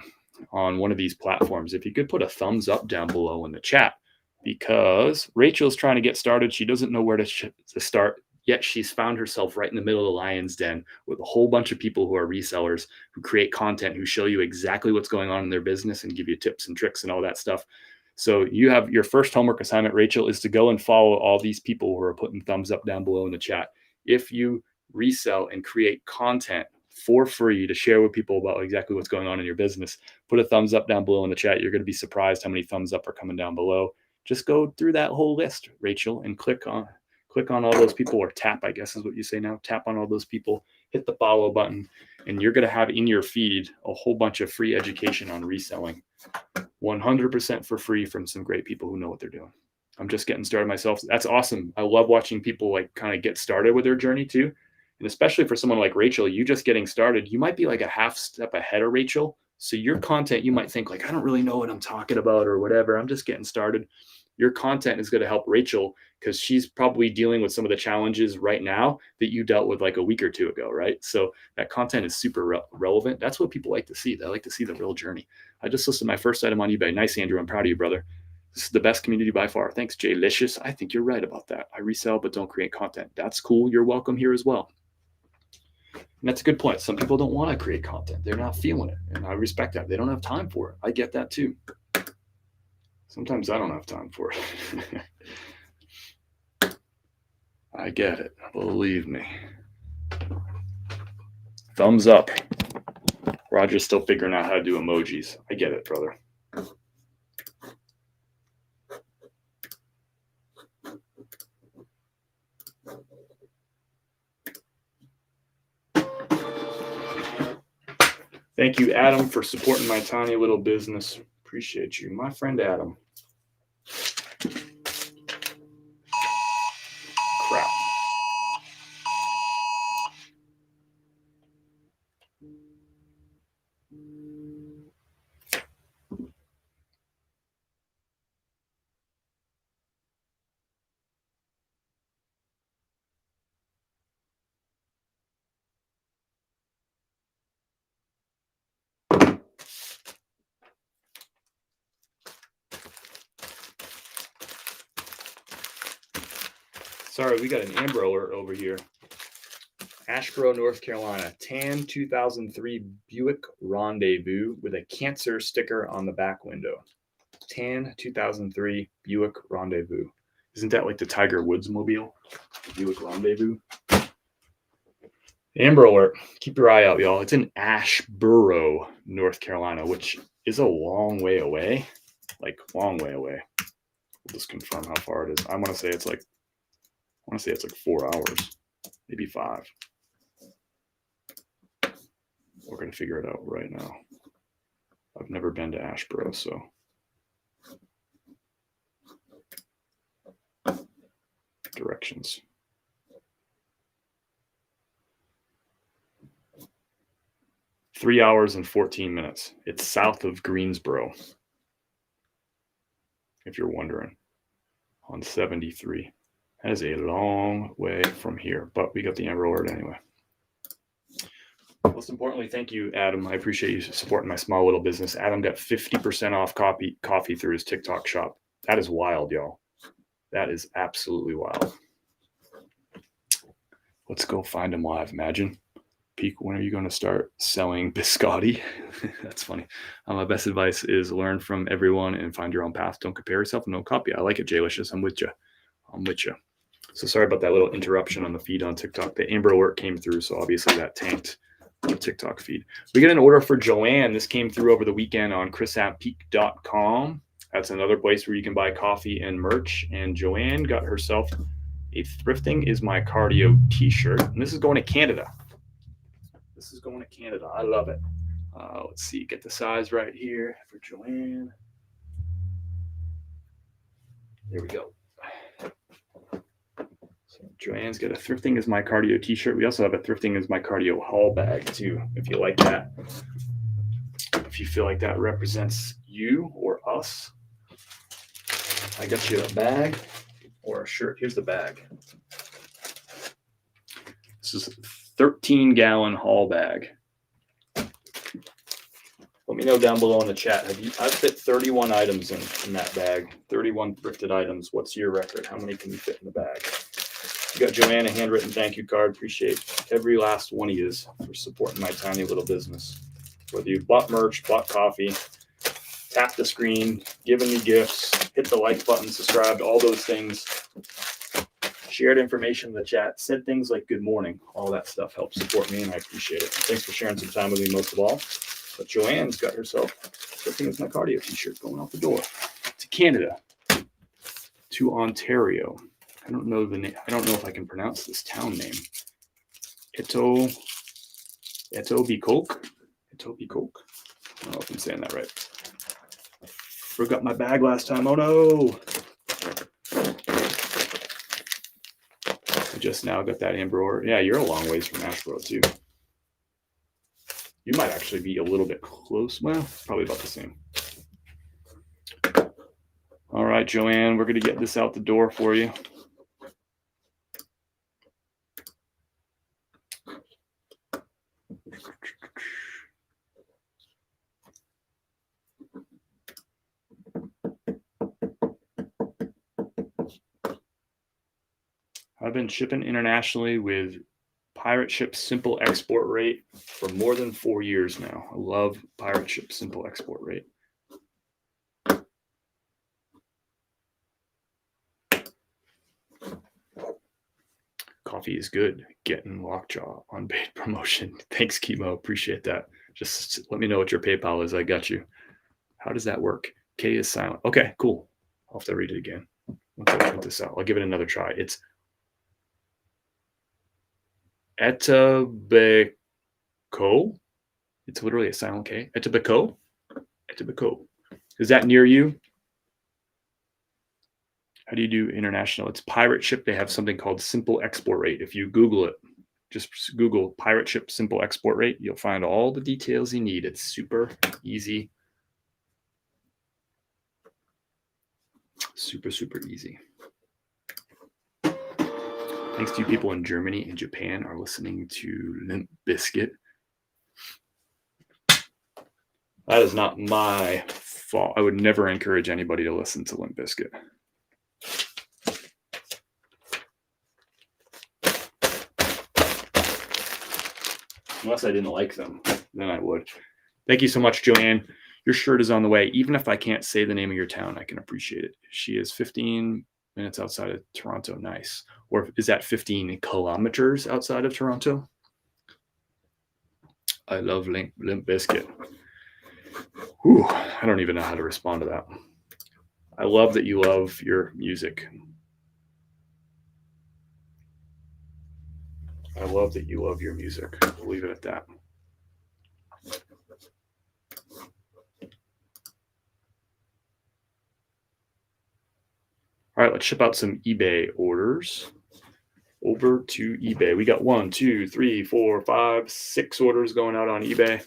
on one of these platforms, if you could put a thumbs up down below in the chat, because Rachel's trying to get started. She doesn't know where to start, yet she's found herself right in the middle of the lion's den with a whole bunch of people who are resellers, who create content, who show you exactly what's going on in their business and give you tips and tricks and all that stuff. So you have your first homework assignment, Rachel, is to go and follow all these people who are putting thumbs up down below in the chat. If you resell and create content for free to share with people about exactly what's going on in your business, put a thumbs up down below in the chat. You're going to be surprised how many thumbs up are coming down below. Just go through that whole list, Rachel, and click on all those people, or tap, I guess is what you say now. Tap on all those people, hit the follow button, and you're going to have in your feed a whole bunch of free education on reselling, 100% for free from some great people who know what they're doing. I'm just getting started myself. That's awesome. I love watching people like kind of get started with their journey too. And especially for someone like Rachel, you just getting started, you might be like a half step ahead of Rachel. So your content, you might think like, I don't really know what I'm talking about or whatever. I'm just getting started. Your content is going to help Rachel because she's probably dealing with some of the challenges right now that you dealt with like a week or 2 ago, right? So that content is super relevant. That's what people like to see. They like to see the real journey. I just listed my first item on eBay. Nice, Andrew. I'm proud of you, brother. This is the best community by far. Thanks, Jay Licious. I think you're right about that. I resell, but don't create content. That's cool. You're welcome here as well. And that's a good point. Some people don't want to create content. They're not feeling it. And I respect that. They don't have time for it. I get that too. Sometimes I don't have time for it. I get it. Believe me. Thumbs up. Roger's still figuring out how to do emojis. I get it, brother. Thank you, Adam, for supporting my tiny little business. Appreciate you. My friend Adam. Crap. Sorry, we got an Amber Alert over here. Asheboro, North Carolina, tan 2003 Buick Rendezvous with a Cancer sticker on the back window. Tan 2003 Buick Rendezvous. Isn't that like the Tiger Woods mobile? Buick Rendezvous. Amber Alert. Keep your eye out, y'all. It's in Asheboro, North Carolina, which is a long way away. Like, long way away. We'll just confirm how far it is. I want to say it's like 4 hours, maybe 5. We're going to figure it out right now. I've never been to Asheboro, so. Directions. Three hours and 14 minutes. It's south of Greensboro, if you're wondering, on 73. That is a long way from here, but we got the Amber Alert anyway. Most importantly, thank you, Adam. I appreciate you supporting my small little business. Adam got 50% off coffee through his TikTok shop. That is wild, y'all. That is absolutely wild. Let's go find him live. Imagine. Peak, when are you going to start selling biscotti? That's funny. My best advice is learn from everyone and find your own path. Don't compare yourself. No copy. I like it, Jaylicious. I'm with you. So sorry about that little interruption on the feed on TikTok. The Amber Alert came through, so obviously that tanked the TikTok feed. We got an order for Joanne. This came through over the weekend on chrisatpeak.com. That's another place where you can buy coffee and merch. And Joanne got herself a Thrifting is My Cardio t-shirt. And this is going to Canada. I love it. Let's see. Get the size right here for Joanne. There we go. So Joanne's got a Thrifting is My Cardio t-shirt. We also have a Thrifting is My Cardio haul bag too, if you like that. If you feel like that represents you or us. I got you a bag or a shirt. Here's the bag. This is a 13-gallon haul bag. Let me know down below in the chat. I've fit 31 items in that bag. 31 thrifted items. What's your record? How many can you fit in the bag? You got Joanne a handwritten thank you card. Appreciate every last one of you for supporting my tiny little business. Whether you bought merch, bought coffee, tap the screen, given me gifts, hit the like button, subscribed, all those things. Shared information in the chat, said things like good morning. All that stuff helps support me, and I appreciate it. Thanks for sharing some time with me most of all. But Joanne's got herself Thrifting is My Cardio t-shirt going out the door to Canada, to Ontario. I don't know the name. I don't know if I can pronounce this town name. Etobicoke. I don't know if I'm saying that right. Forgot my bag last time. Oh no. I just now got that Amber Alert. Yeah, you're a long ways from Asheboro too. You might actually be a little bit close. Well, probably about the same. All right, Joanne, we're going to get this out the door for you. I've been shipping internationally with Pirate Ship Simple Export Rate for more than 4 years now. I love Pirate Ship Simple Export Rate. Coffee is good. Getting Lockjaw on paid promotion. Thanks, Chemo. Appreciate that. Just let me know what your PayPal is. I got you. How does that work? K is silent. Okay, cool. I'll have to read it again. Once I print this out, I'll give it another try. It's Etobicoke. It's literally a silent K. Etobicoke. Is that near you? How do you do international? It's Pirate Ship. They have something called Simple Export Rate. If you Google it, just Google Pirate Ship Simple Export Rate. You'll find all the details you need. It's super easy. Super, super easy. Thanks to you people in Germany and Japan are listening to Limp Bizkit. That is not my fault. I would never encourage anybody to listen to Limp Bizkit. Unless I didn't like them, then I would. Thank you so much, Joanne. Your shirt is on the way. Even if I can't say the name of your town, I can appreciate it. She is 15 minutes outside of Toronto. Nice. Or is that 15 kilometers outside of Toronto? I love Limp Bizkit. Whew, I don't even know how to respond to that. I love that you love your music. I love that you love your music. We'll leave it at that. All right, let's ship out some eBay orders over to eBay. We got 1, 2, 3, 4, 5, 6 orders going out on eBay.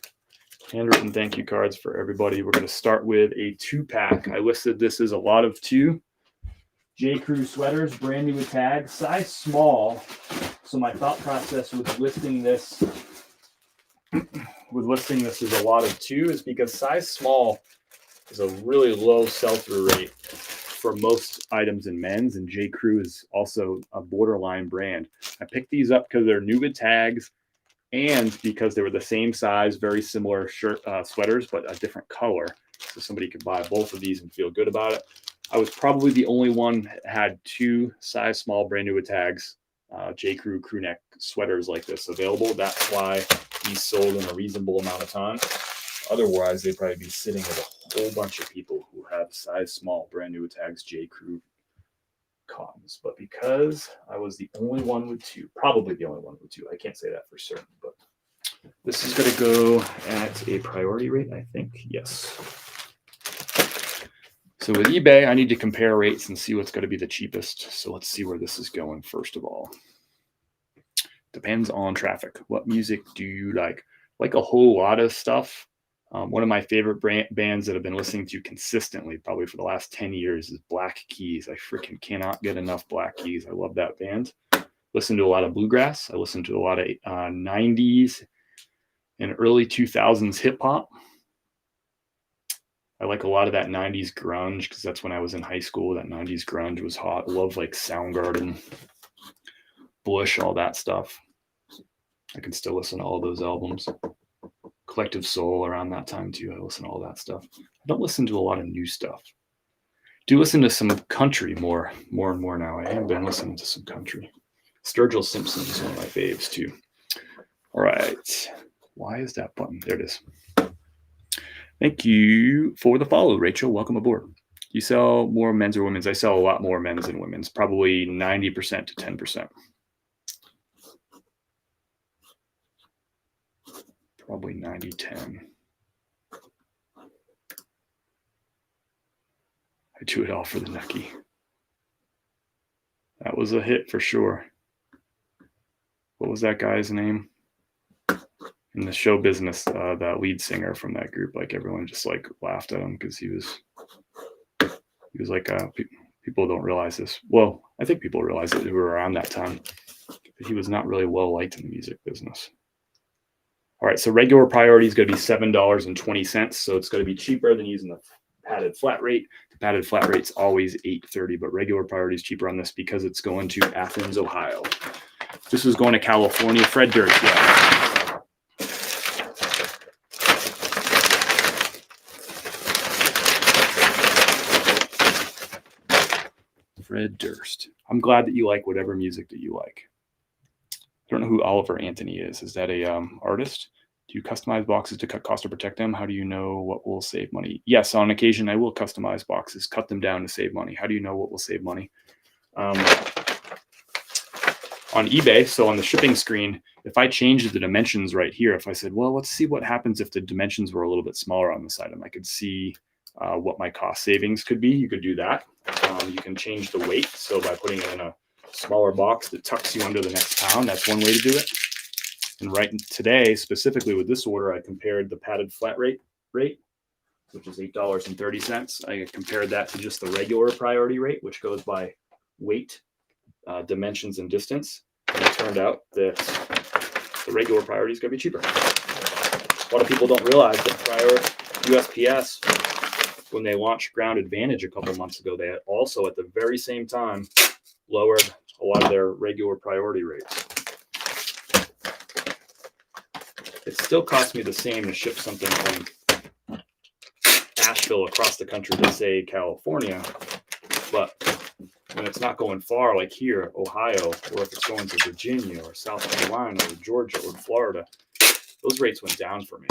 Handwritten thank you cards for everybody. We're going to start with a 2-pack. I listed this as a lot of 2. J. Crew sweaters, brand new with tags, size small. So my thought process with listing this as a lot of 2 is because size small is a really low sell-through rate for most items in men's, and J. Crew is also a borderline brand. I picked these up because they're new with tags and because they were the same size, very similar sweaters, but a different color. So somebody could buy both of these and feel good about it. I was probably the only one that had 2 size small, brand new with tags, J. Crew crew neck sweaters like this available. That's why these sold in a reasonable amount of time. Otherwise, they'd probably be sitting with a whole bunch of people who have size small, brand new with tags, J. Crew cottons. But because I was the only one with 2, probably the only one with 2, I can't say that for certain, but this is going to go at a priority rate, I think. Yes. So with eBay, I need to compare rates and see what's going to be the cheapest. So let's see where this is going first of all. Depends on traffic. What music do you like? Like a whole lot of stuff. One of my favorite bands that I've been listening to consistently, probably for the last 10 years, is Black Keys. I freaking cannot get enough Black Keys. I love that band. Listen to a lot of bluegrass. I listen to a lot of 90s and early 2000s hip hop. I like a lot of that 90s grunge because that's when I was in high school. That 90s grunge was hot. I love like Soundgarden, Bush, all that stuff. I can still listen to all those albums. Collective Soul around that time too. I listen to all that stuff. I don't listen to a lot of new stuff. Do listen to some country more and more now. I have been listening to some country. Sturgill Simpson is one of my faves too. All right. Why is that button? There it is. Thank you for the follow, Rachel. Welcome aboard. You sell more men's or women's? I sell a lot more men's than women's, probably 90% to 10%. Probably 90-10. I do it all for the Nucky. That was a hit for sure. What was that guy's name? In the show business, that lead singer from that group, like everyone just like laughed at him because he was like, people don't realize this. Well, I think people realize it who were around that time. But he was not really well liked in the music business. All right, so regular priority is going to be $7.20. So it's going to be cheaper than using the padded flat rate. The padded flat rate's always $8.30, but regular priority is cheaper on this because it's going to Athens, Ohio. This is going to California. Fred Durst, yeah. Fred Durst. I'm glad that you like whatever music that you like. I don't know who Oliver Anthony is. Is that a artist? Do you customize boxes to cut costs or protect them? How do you know what will save money? Yes, on occasion I will customize boxes, cut them down to save money. How do you know what will save money? On eBay, so on the shipping screen, if I changed the dimensions right here, if I said, well, let's see what happens if the dimensions were a little bit smaller on this item, I could see what my cost savings could be. You could do that. You can change the weight. So by putting it in a smaller box that tucks you under the next pound, that's one way to do it. And right today, specifically with this order, I compared the padded flat rate, which is $8.30. I compared that to just the regular priority rate, which goes by weight, dimensions, and distance. And it turned out that the regular priority is going to be cheaper. A lot of people don't realize that USPS, when they launched Ground Advantage a couple months ago, they had also at the very same time lowered a lot of their regular priority rates. It still costs me the same to ship something from Asheville across the country to, say, California. But when it's not going far, like here, Ohio, or if it's going to Virginia or South Carolina or Georgia or Florida, those rates went down for me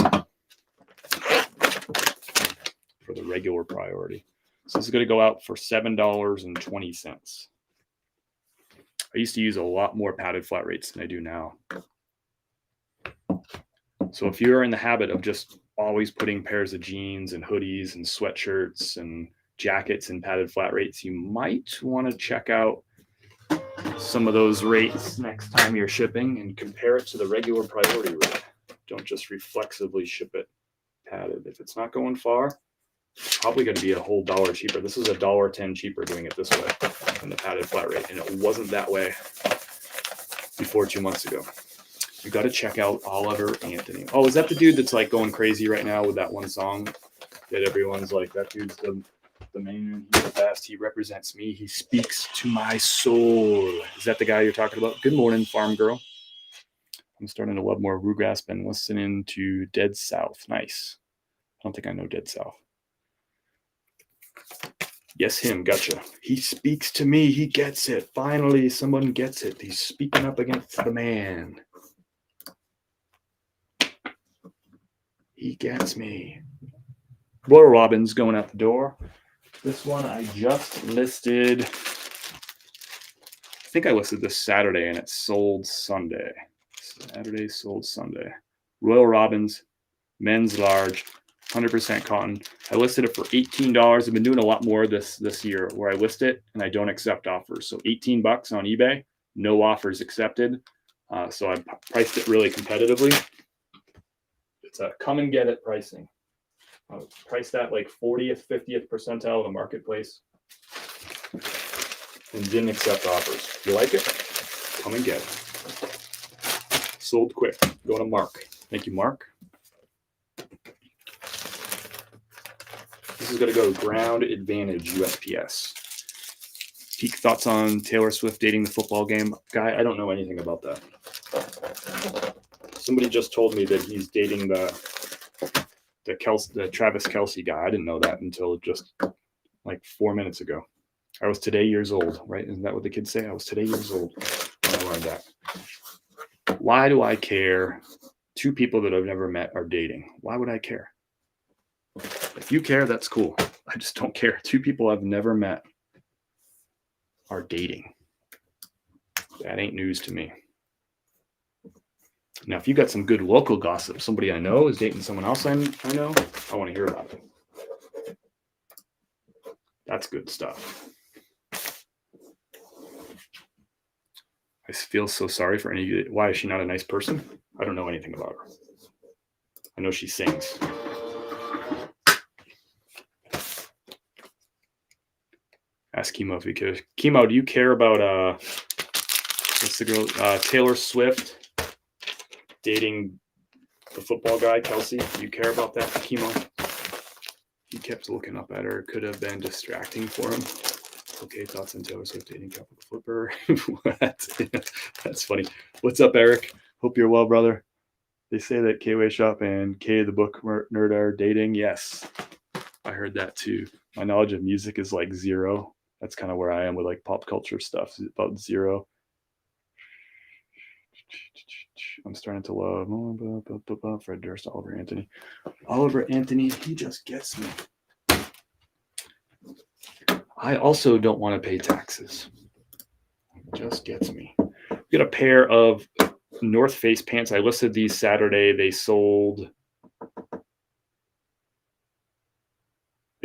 for the regular priority. So this is going to go out for $7.20. I used to use a lot more padded flat rates than I do now. So if you're in the habit of just always putting pairs of jeans and hoodies and sweatshirts and jackets and padded flat rates, you might want to check out some of those rates next time you're shipping and compare it to the regular priority rate. Don't just reflexively ship it padded. If it's not going far, it's probably going to be a whole dollar cheaper. This is $1.10 cheaper doing it this way than the padded flat rate, and it wasn't that way before 2 months ago. You got to check out Oliver Anthony. Oh, is that the dude that's like going crazy right now with that one song that everyone's like, that dude's the main, he's the best, he represents me, he speaks to my soul? Is that the guy you're talking about? Good morning, farm girl. I'm starting to love more Rugrasp and listening to Dead South. Nice. I don't think I know Dead South. Yes, him. Gotcha. He speaks to me. He gets it. Finally, someone gets it. He's speaking up against the man. He gets me. Royal Robin's going out the door. This one I just listed. I think I listed this Saturday and it sold Sunday. Saturday sold Sunday. Royal Robin's, men's large, 100% cotton. I listed it for $18. I've been doing a lot more this year where I list it and I don't accept offers. So $18 on eBay, no offers accepted. So I priced it really competitively. It's a come and get it pricing. I priced that like 40th, 50th percentile of the marketplace and didn't accept offers. If you like it, come and get it. Sold quick. Go to Mark. Thank you, Mark. This is going to go Ground Advantage USPS. Peak thoughts on Taylor Swift dating the football game guy. I don't know anything about that. Somebody just told me that he's dating the Travis Kelce guy. I didn't know that until just like 4 minutes ago. I was today years old, right? Isn't that what the kids say? I was today years old when I learned that. Why do I care? Two people that I've never met are dating. Why would I care? If you care, that's cool. I just don't care. Two people I've never met are dating. That ain't news to me. Now, if you got some good local gossip, somebody I know is dating someone else I know, I want to hear about it. That's good stuff. I feel so sorry for any of you. Why is she not a nice person? I don't know anything about her. I know she sings. Ask Chemo if you care. Chemo, do you care about what's the girl? Taylor Swift dating the football guy, Kelce? Do you care about that, Chemo? He kept looking up at her. Could have been distracting for him. Okay, thoughts on Taylor Swift dating Capital Flipper? What? That's funny. What's up, Eric? Hope you're well, brother. They say that K-Way Shop and K the Book Nerd are dating. Yes, I heard that too. My knowledge of music is like zero. That's kind of where I am with like pop culture stuff. It's about zero. I'm starting to love Fred Durst, Oliver Anthony. Oliver Anthony, he just gets me. I also don't want to pay taxes. It just gets me. We got a pair of North Face pants. I listed these Saturday. They sold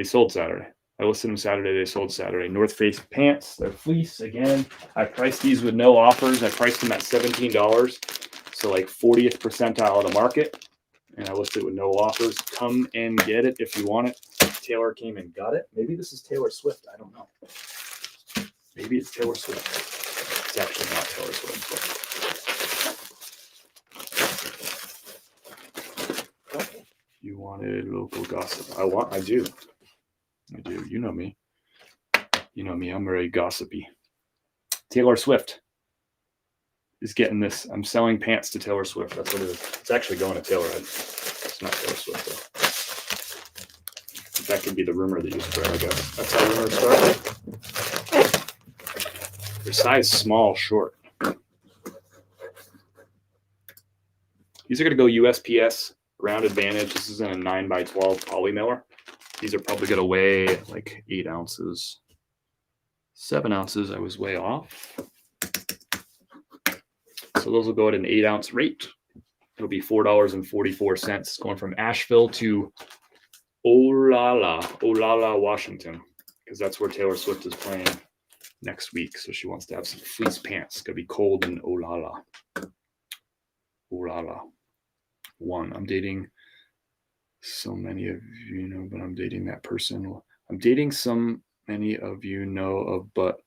Saturday. I listed them Saturday. They sold Saturday. North Face pants. They're fleece. Again, I priced these with no offers. I priced them at $17. So like 40th percentile of the market. And I listed it with no offers. Come and get it if you want it. Taylor came and got it. Maybe this is Taylor Swift. I don't know. Maybe it's Taylor Swift. It's actually not Taylor Swift. But you wanted local gossip. I do. You know me. You know me. I'm very gossipy. Taylor Swift is getting this. I'm selling pants to Taylor Swift. That's what it is. It's actually going to Taylor. It's not Taylor Swift, though. That could be the rumor that you spread, I guess. That's how rumors start. Your size small, short. These are going to go USPS, ground advantage. This is in a 9x12 poly mailer. These are probably going to weigh like 8 ounces. 7 ounces, I was way off. So those will go at an 8-ounce rate. It'll be $4.44 going from Asheville to Olalla, Washington, because that's where Taylor Swift is playing next week. So she wants to have some fleece pants. It's going to be cold in Olalla. One, I'm dating so many of you know, but I'm dating that person. I'm dating some many of you know of, but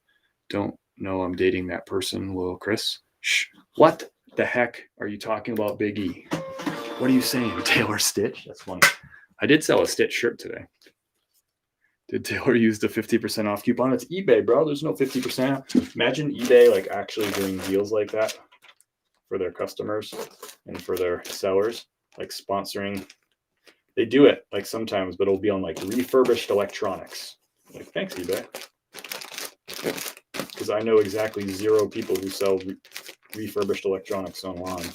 don't know I'm dating that person. Will Chris? Shh. What the heck are you talking about, Big E? What are you saying, Taylor Stitch? That's funny. I did sell a Stitch shirt today. Did Taylor use the 50% off coupon? It's eBay, bro. There's no 50%. Imagine eBay like actually doing deals like that for their customers and for their sellers, like sponsoring. They do it like sometimes, but it'll be on like refurbished electronics. Like, thanks, eBay. Because I know exactly 0 people who sell refurbished electronics online.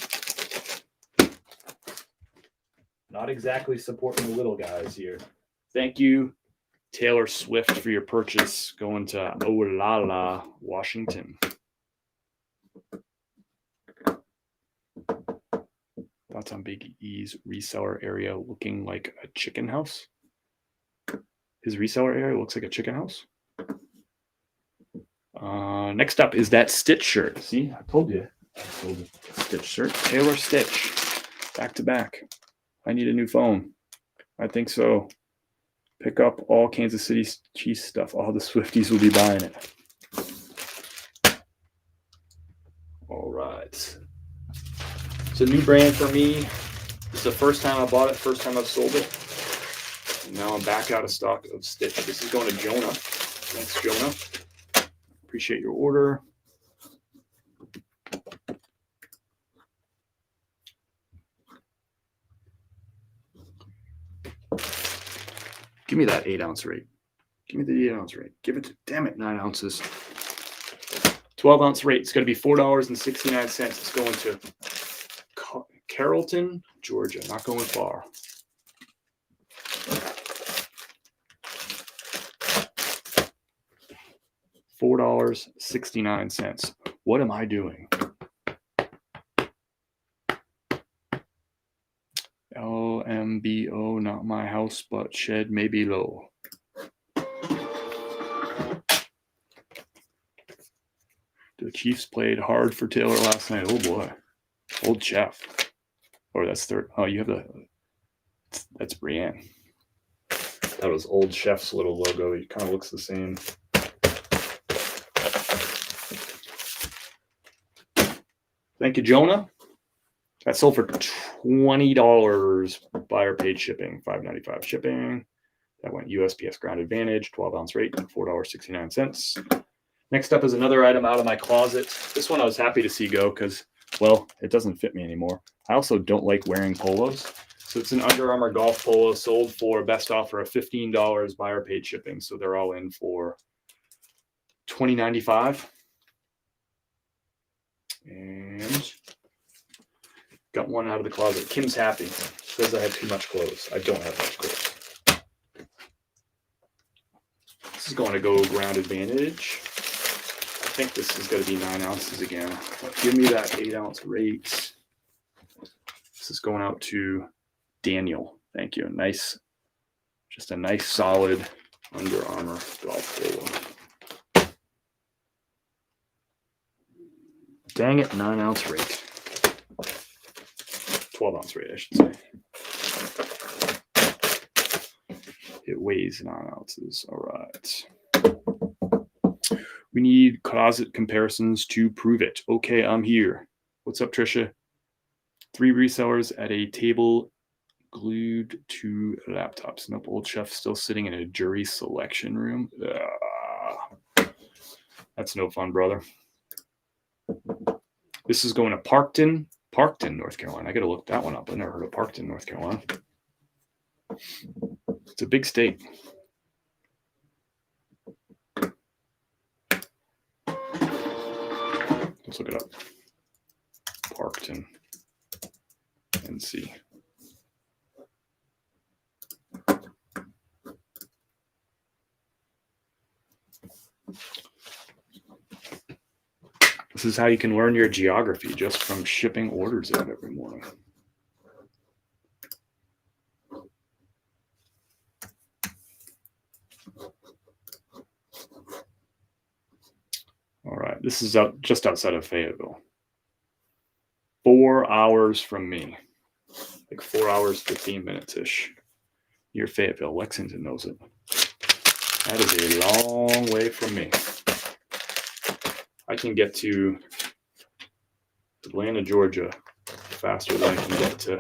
Not exactly supporting the little guys here. Thank you, Taylor Swift, for your purchase going to Olalla, Washington. Thoughts on Big E's reseller area looking like a chicken house? His reseller area looks like a chicken house? Next up is that Stitch shirt. See, I told you. Stitch shirt. Taylor Stitch. Back to back. I need a new phone. I think so. Pick up all Kansas City Chiefs stuff. All the Swifties will be buying it. All right. It's a new brand for me. It's the first time I bought it, first time I've sold it. And now I'm back out of stock of Stitch. This is going to Jonah. Thanks, Jonah. Appreciate your order. Give me that 8-ounce rate. Give me the 8-ounce rate. Give it to, damn it, 9 ounces. 12-ounce rate. It's going to be $4.69. It's going to Carrollton, Georgia. Not going far. $4.69. What am I doing? LMBO, not my house, but shed maybe low. The Chiefs played hard for Taylor last night. Oh boy. Old chef. Or that's third. Oh, you have the. That's Brienne. That was Old Chef's little logo. It kind of looks the same. Thank you, Jonah. That sold for $20. Buyer paid shipping, $5.95 shipping. That went USPS ground advantage, 12-ounce rate, $4.69. Next up is another item out of my closet. This one I was happy to see go because, well, it doesn't fit me anymore. I also don't like wearing polos. So it's an Under Armour golf polo sold for best offer of $15, buyer paid shipping. So they're all in for $20.95. And got one out of the closet. Kim's happy. Says I have too much clothes. I don't have much clothes. This is going to go ground advantage. I think this is going to be 9 ounces again. But give me that 8-ounce rate. This is going out to Daniel. Thank you. Nice, just a nice solid Under Armour golf polo. Dang it, 9-ounce rate. 12-ounce rate, I should say. It weighs 9 ounces. All right. We need closet comparisons to prove it. Okay, I'm here. What's up, Trisha? 3 resellers at a table glued to laptops. Nope, Old Chef still sitting in a jury selection room. That's no fun, brother. This is going to Parkton, North Carolina. I got to look that one up. I've never heard of Parkton, North Carolina. It's a big state. Let's look it up. Parkton, NC. This is how you can learn your geography, just from shipping orders out every morning. All right, this is just outside of Fayetteville. 4 hours from me, like 4 hours, 15 minutes-ish. Near Fayetteville. Lexington knows it. That is a long way from me. I can get to Atlanta, Georgia faster than I can get to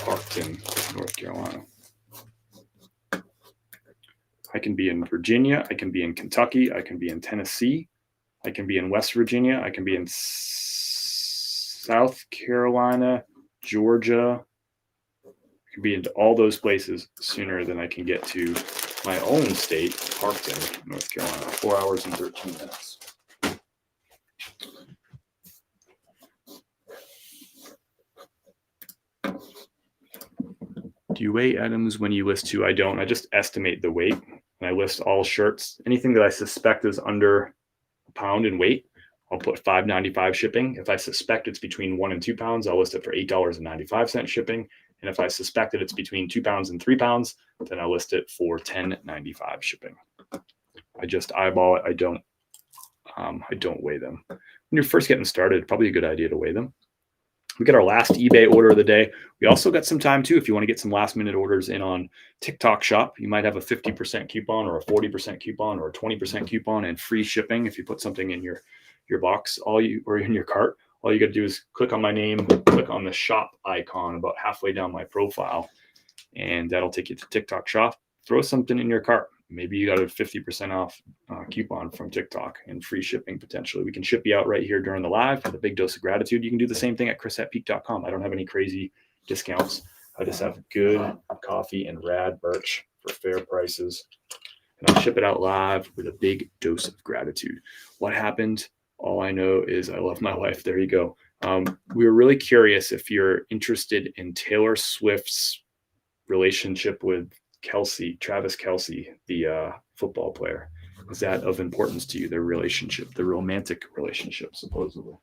Parkton, North Carolina. I can be in Virginia. I can be in Kentucky. I can be in Tennessee. I can be in West Virginia. I can be in South Carolina, Georgia. I can be into all those places sooner than I can get to my own state, Parkton, North Carolina. 4 hours and 13 minutes. Do you weigh items when you list too? I don't. I just estimate the weight, and I list all shirts. Anything that I suspect is under a pound in weight, I'll put $5.95 shipping. If I suspect it's between 1 and 2 pounds, I'll list it for $8.95 shipping. And if I suspect that it's between 2 pounds and 3 pounds, then I'll list it for $10.95 shipping. I just eyeball it. I don't weigh them. When you're first getting started, probably a good idea to weigh them. We got our last eBay order of the day. We also got some time too. If you want to get some last minute orders in on TikTok Shop, you might have a 50% coupon or a 40% coupon or a 20% coupon and free shipping. If you put something in your box, or in your cart, all you got to do is click on my name, click on the shop icon about halfway down my profile, and that'll take you to TikTok Shop. Throw something in your cart. Maybe you got a 50% off coupon from TikTok and free shipping potentially. We can ship you out right here during the live with a big dose of gratitude. You can do the same thing at chris@peak.com. I don't have any crazy discounts. I just have good coffee and rad merch for fair prices. And I'll ship it out live with a big dose of gratitude. What happened? All I know is I love my wife. There you go. We were really curious if you're interested in Taylor Swift's relationship with Travis Kelce, the football player. Is that of importance to you, their relationship, the romantic relationship, supposedly?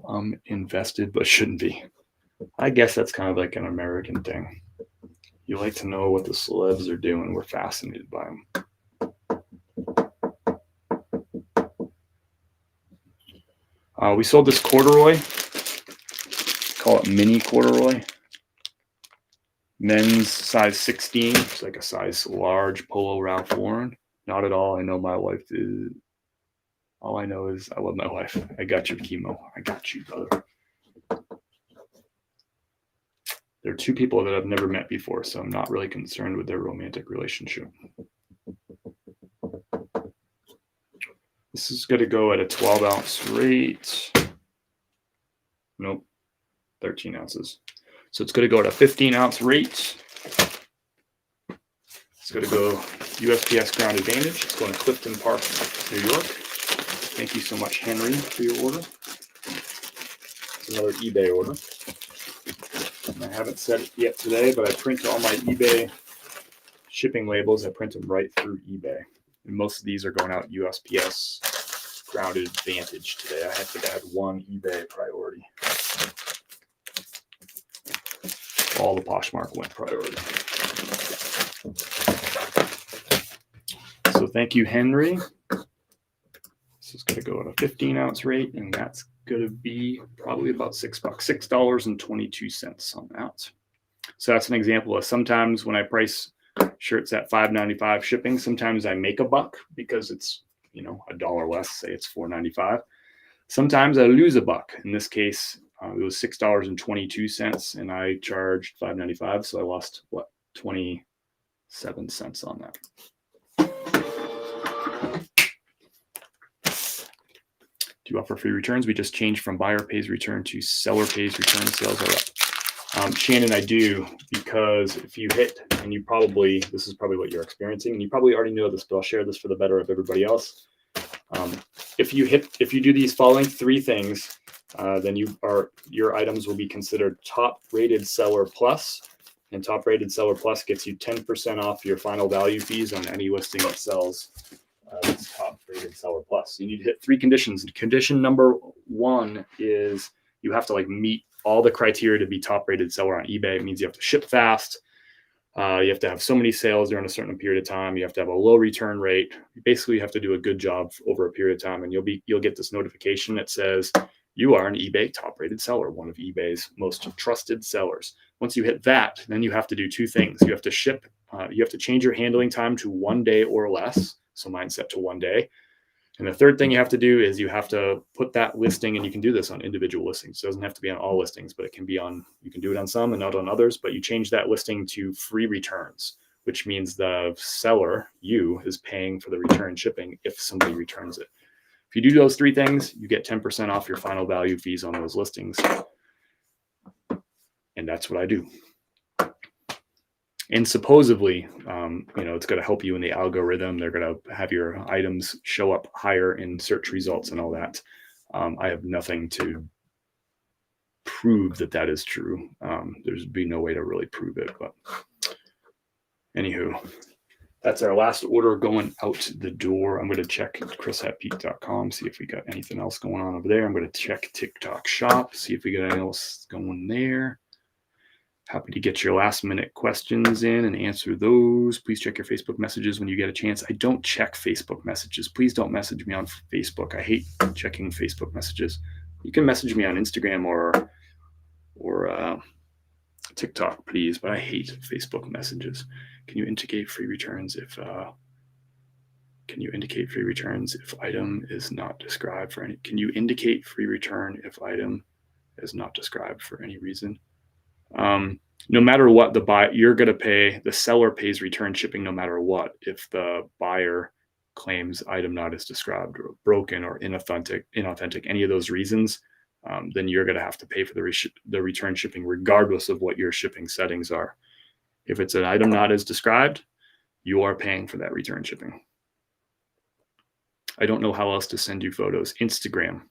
I'm invested, but shouldn't be. I guess that's kind of like an American thing. You like to know what the celebs are doing. We're fascinated by them. We sold this corduroy. Call it mini corduroy. Men's size 16. It's like a size large Polo Ralph Lauren. Not at all. I know my wife is. All I know is I love my wife. I got you, chemo. I got you, brother. There are two people that I've never met before, so I'm not really concerned with their romantic relationship. This is going to go at a 12-ounce rate. Nope, 13 ounces. So it's going to go at a 15-ounce rate. It's going to go USPS Ground Advantage. It's going to Clifton Park, New York. Thank you so much, Henry, for your order. It's another eBay order. And I haven't said it yet today, but I print all my eBay shipping labels. I print them right through eBay. And most of these are going out USPS Ground Advantage today. I think I had one eBay priority. All the Poshmark went priority. So thank you, Henry. This is going to go at a 15-ounce rate, and that's going to be probably about $6, $6.22 on that. So that's an example of sometimes when I price shirts at $5.95 shipping, sometimes I make a buck because it's, $1 less, say it's $4.95. Sometimes I lose a buck. In this case, It was $6.22 and I charged $5.95. So I lost 27 cents on that. Do you offer free returns? We just changed from buyer pays return to seller pays return. Sales are up. Shannon, I do, because if you hit, and this is probably what you're experiencing, and you probably already know this, but I'll share this for the better of everybody else. If you do these following 3 things, then your items will be considered top rated seller plus, and top rated seller plus gets you 10% off your final value fees on any listing that sells. It's top rated seller plus. You need to hit 3 conditions. Condition number 1 is you have to meet all the criteria to be top rated seller on eBay. It means you have to ship fast. You have to have so many sales during a certain period of time. You have to have a low return rate. You basically have to do a good job over a period of time, and you'll get this notification that says you are an eBay top rated seller, one of eBay's most trusted sellers. Once you hit that, then you have to do 2 things. You have to you have to change your handling time to 1 day or less. So mine's set to 1 day. And the third thing you have to do is you have to put that listing, and you can do this on individual listings. It doesn't have to be on all listings, but you can do it on some and not on others, but you change that listing to free returns, which means the seller, you, is paying for the return shipping if somebody returns it. If you do those 3 things, you get 10% off your final value fees on those listings. And that's what I do. And supposedly, it's going to help you in the algorithm. They're going to have your items show up higher in search results and all that. I have nothing to prove that is true. There's be no way to really prove it. But anywho, that's our last order going out the door. I'm going to check chris@peak.com, see if we got anything else going on over there. I'm going to check TikTok Shop, see if we got anything else going there. Happy to get your last minute questions in and answer those. Please check your Facebook messages when you get a chance. I don't check Facebook messages. Please don't message me on Facebook. I hate checking Facebook messages. You can message me on Instagram or TikTok, please, but I hate Facebook messages. Can you indicate free returns if item is not described for any? Can you indicate free return if item is not described for any reason? No matter what, you're going to pay, the seller pays return shipping no matter what. If the buyer claims item not as described or broken or inauthentic, any of those reasons, then you're going to have to pay for the return shipping regardless of what your shipping settings are. If it's an item not as described, you are paying for that return shipping. I don't know how else to send you photos. Instagram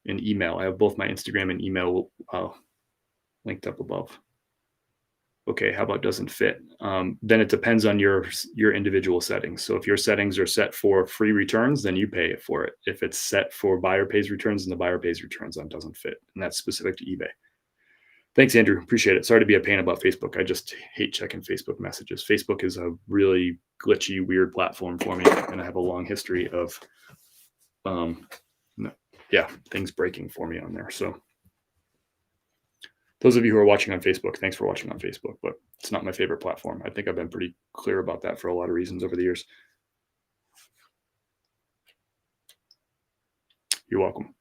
and email. I have both my Instagram and email linked up above. Okay, how about doesn't fit? Then it depends on your individual settings. So if your settings are set for free returns, then you pay for it. If it's set for buyer pays returns, then the buyer pays returns on doesn't fit. And that's specific to eBay. Thanks, Andrew. Appreciate it. Sorry to be a pain about Facebook. I just hate checking Facebook messages. Facebook is a really glitchy, weird platform for me. And I have a long history of things breaking for me on there. So those of you who are watching on Facebook, thanks for watching on Facebook, but it's not my favorite platform. I think I've been pretty clear about that for a lot of reasons over the years. You're welcome.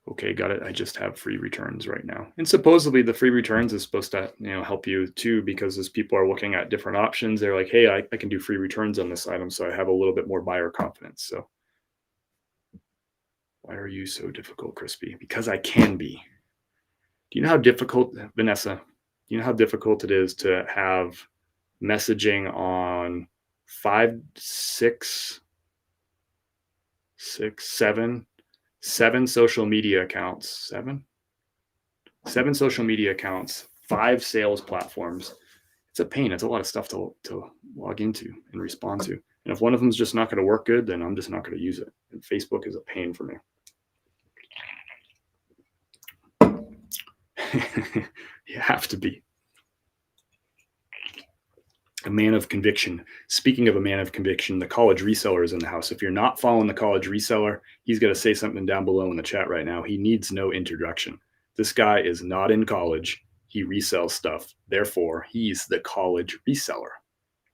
Okay, got it. I just have free returns right now. And supposedly the free returns is supposed to, help you too, because as people are looking at different options, they're like, hey, I can do free returns on this item. So I have a little bit more buyer confidence. So why are you so difficult, Crispy? Because I can be. Do you know how difficult, Vanessa, it is to have messaging on 5, 6, 7 social media accounts, 7 social media accounts, 5 sales platforms? It's a pain. It's a lot of stuff to log into and respond to. And if one of them is just not going to work good, then I'm just not going to use it. And Facebook is a pain for me. You have to be a man of conviction. Speaking of a man of conviction, the college reseller is in the house. If you're not following the college reseller, he's going to say something down below in the chat right now. He needs no introduction. This guy is not in college. He resells stuff. Therefore, he's the college reseller.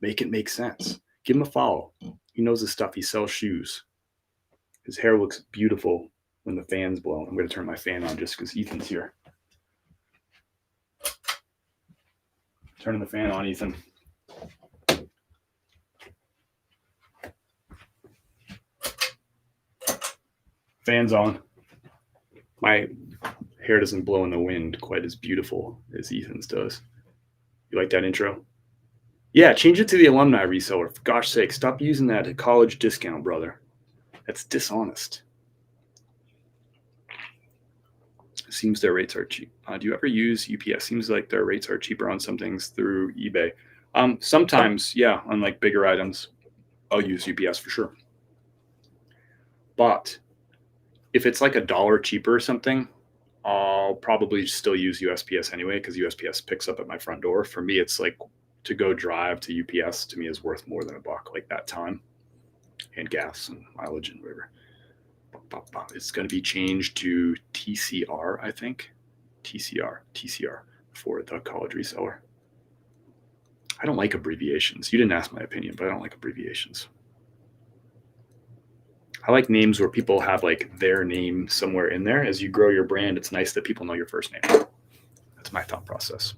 Make it make sense. Give him a follow. He knows his stuff. He sells shoes. His hair looks beautiful when the fan's blowing. I'm going to turn my fan on just because Ethan's here. Turning the fan on, Ethan. Fan's on. My hair doesn't blow in the wind quite as beautiful as Ethan's does. You like that intro? Yeah, change it to the alumni reseller. For gosh sake, stop using that college discount, brother. That's dishonest. Seems their rates are cheap. Do you ever use UPS? Seems like their rates are cheaper on some things through eBay. Sometimes, yeah, on like bigger items, I'll use UPS for sure. But if it's like $1 cheaper or something, I'll probably still use USPS anyway, because USPS picks up at my front door. For me, it's like to go drive to UPS to me is worth more than $1, like that time and gas and mileage and whatever. It's going to be changed to TCR, I think. TCR for the college reseller. I don't like abbreviations. You didn't ask my opinion, but I don't like abbreviations. I like names where people have like their name somewhere in there. As you grow your brand, it's nice that people know your first name. That's my thought process.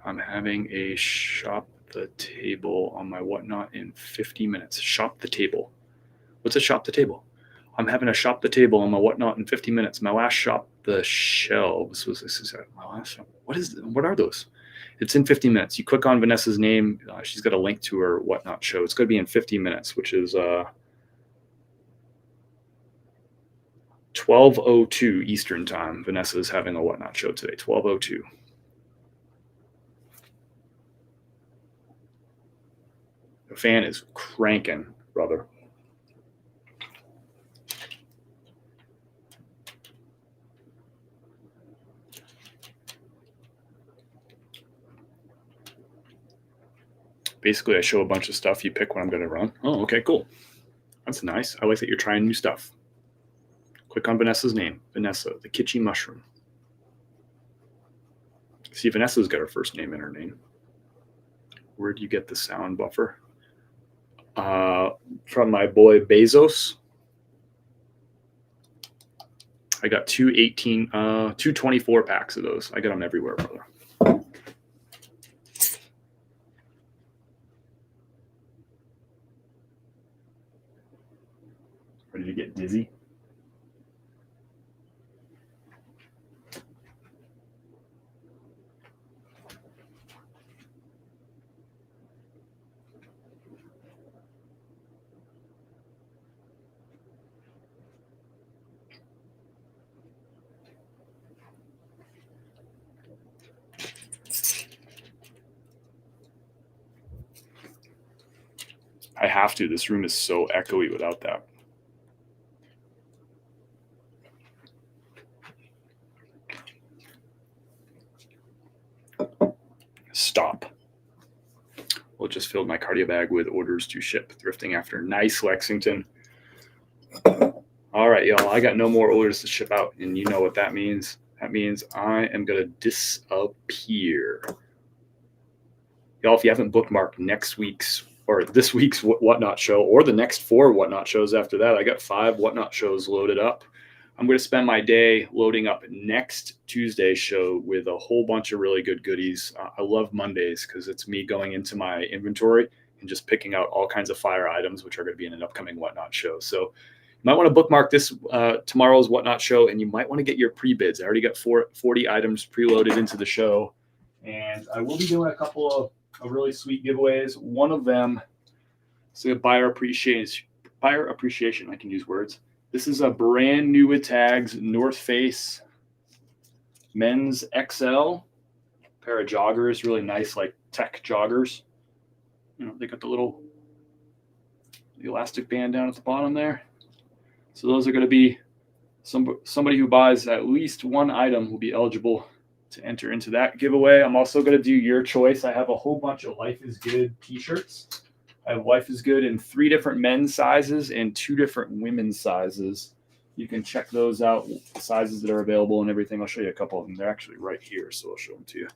I'm having a shop the table on my whatnot in 50 minutes. Shop the table. What's a shop the table? I'm having a shop the table on my whatnot in 50 minutes. My last shop the shelves was my last shop. What are those? It's in 50 minutes. You click on Vanessa's name. She's got a link to her whatnot show. It's going to be in 50 minutes, which is 12:02 Eastern time. Vanessa is having a whatnot show today. 12:02. The fan is cranking, brother. Basically, I show a bunch of stuff. You pick what I'm going to run. Oh, okay, cool. That's nice. I like that you're trying new stuff. Click on Vanessa's name. Vanessa, the kitschy mushroom. See, Vanessa's got her first name in her name. Where'd you get the sound buffer? From my boy Bezos. I got 224 packs of those. I get them everywhere, brother. Ready to get dizzy? I have to. This room is so echoey without that. Stop. Well, just filled my cardio bag with orders to ship. Thrifting after nice Lexington. All right, y'all. I got no more orders to ship out, and you know what that means. That means I am going to disappear. Y'all, if you haven't bookmarked next week's or this week's Whatnot show or the next 4 Whatnot shows after that, I got 5 Whatnot shows loaded up. I'm going to spend my day loading up next Tuesday's show with a whole bunch of really good goodies. I love Mondays because it's me going into my inventory and just picking out all kinds of fire items, which are going to be in an upcoming Whatnot show. So you might want to bookmark this tomorrow's Whatnot show, and you might want to get your pre-bids. I already got 40 items preloaded into the show, and I will be doing a couple of really sweet giveaways. One of them is a buyer appreciation. I can use words. This is a brand new with tags North Face men's XL pair of joggers, really nice, like tech joggers. You know, they got the elastic band down at the bottom there. So those are going to be somebody who buys at least one item will be eligible to enter into that giveaway. I'm also going to do your choice. I have a whole bunch of Life is Good t-shirts. I have Life is Good in 3 different men's sizes and 2 different women's sizes. You can check those out, the sizes that are available and everything. I'll show you a couple of them. They're actually right here, so I'll show them to you.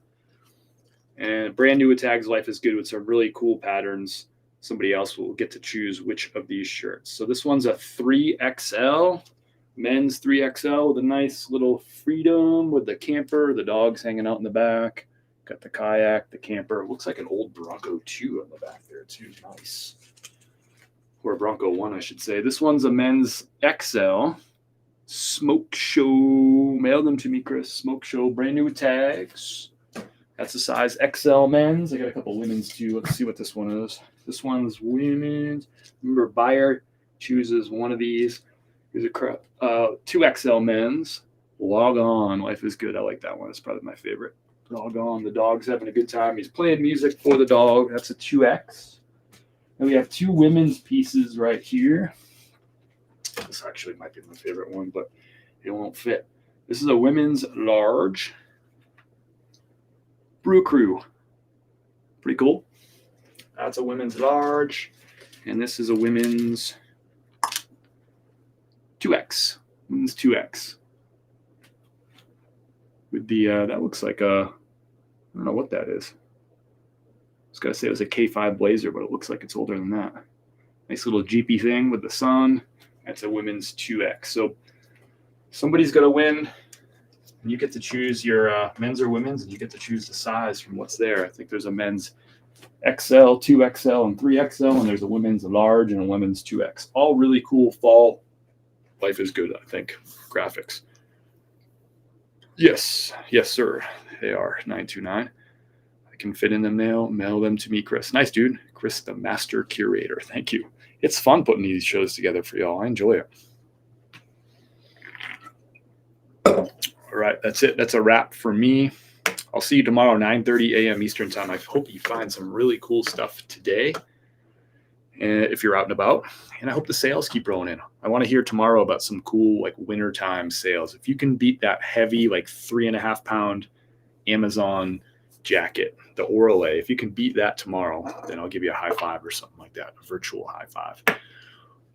And brand new with tags, Life is Good, with some really cool patterns. somebody else will get to choose which of these shirts. So this one's a 3XL, men's 3XL with a nice little freedom with the camper, the dogs hanging out in the back. Got the kayak, the camper. It looks like an old Bronco 2 on the back there too. Nice. Or Bronco 1, I should say. This one's a men's XL. Smoke Show. Mail them to me, Chris. Smoke Show. Brand new tags. That's a size XL men's. I got a couple women's too. Let's see what this one is. This one's women's. Remember, buyer chooses one of these. Here's a 2XL men's. Log on. Life is good. I like that one. It's probably my favorite. Log on. The dog's having a good time. He's playing music for the dog. That's a 2X. And we have two women's pieces right here. This actually might be my favorite one, but it won't fit. This is a women's large. Brew Crew. Pretty cool. That's a women's large. And this is a women's 2X. Women's 2X. With the, that looks like a, I don't know what that is. I was going to say it was a K5 Blazer, but it looks like it's older than that. Nice little Jeepy thing with the sun. That's a women's 2X. So somebody's going to win. And you get to choose your men's or women's, and you get to choose the size from what's there. I think there's a men's XL, 2XL, and 3XL, and there's a women's large and a women's 2X. All really cool fall. Life is good, I think. Graphics. Yes, sir. They are 929. I can fit in the mail. Mail them to me, Chris. Nice, dude. Chris, the master curator. Thank you. It's fun putting these shows together for y'all. I enjoy it. All right, that's it. That's a wrap for me. I'll see you tomorrow, 9:30 a.m. Eastern time. I hope you find some really cool stuff today, if you're out and about. And I hope the sales keep rolling in. I want to hear tomorrow about some cool like wintertime sales. If you can beat that heavy, like 3.5 pound Amazon jacket, the Orale, if you can beat that tomorrow, then I'll give you a high five or something like that, a virtual high five.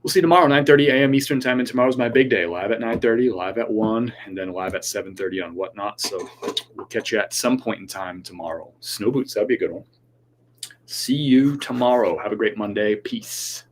We'll see you tomorrow, 9:30 a.m. Eastern time, and tomorrow's my big day. Live at 9:30, live at 1, and then live at 7:30 on Whatnot. So we'll catch you at some point in time tomorrow. Snow boots, that'd be a good one. See you tomorrow. Have a great Monday. Peace.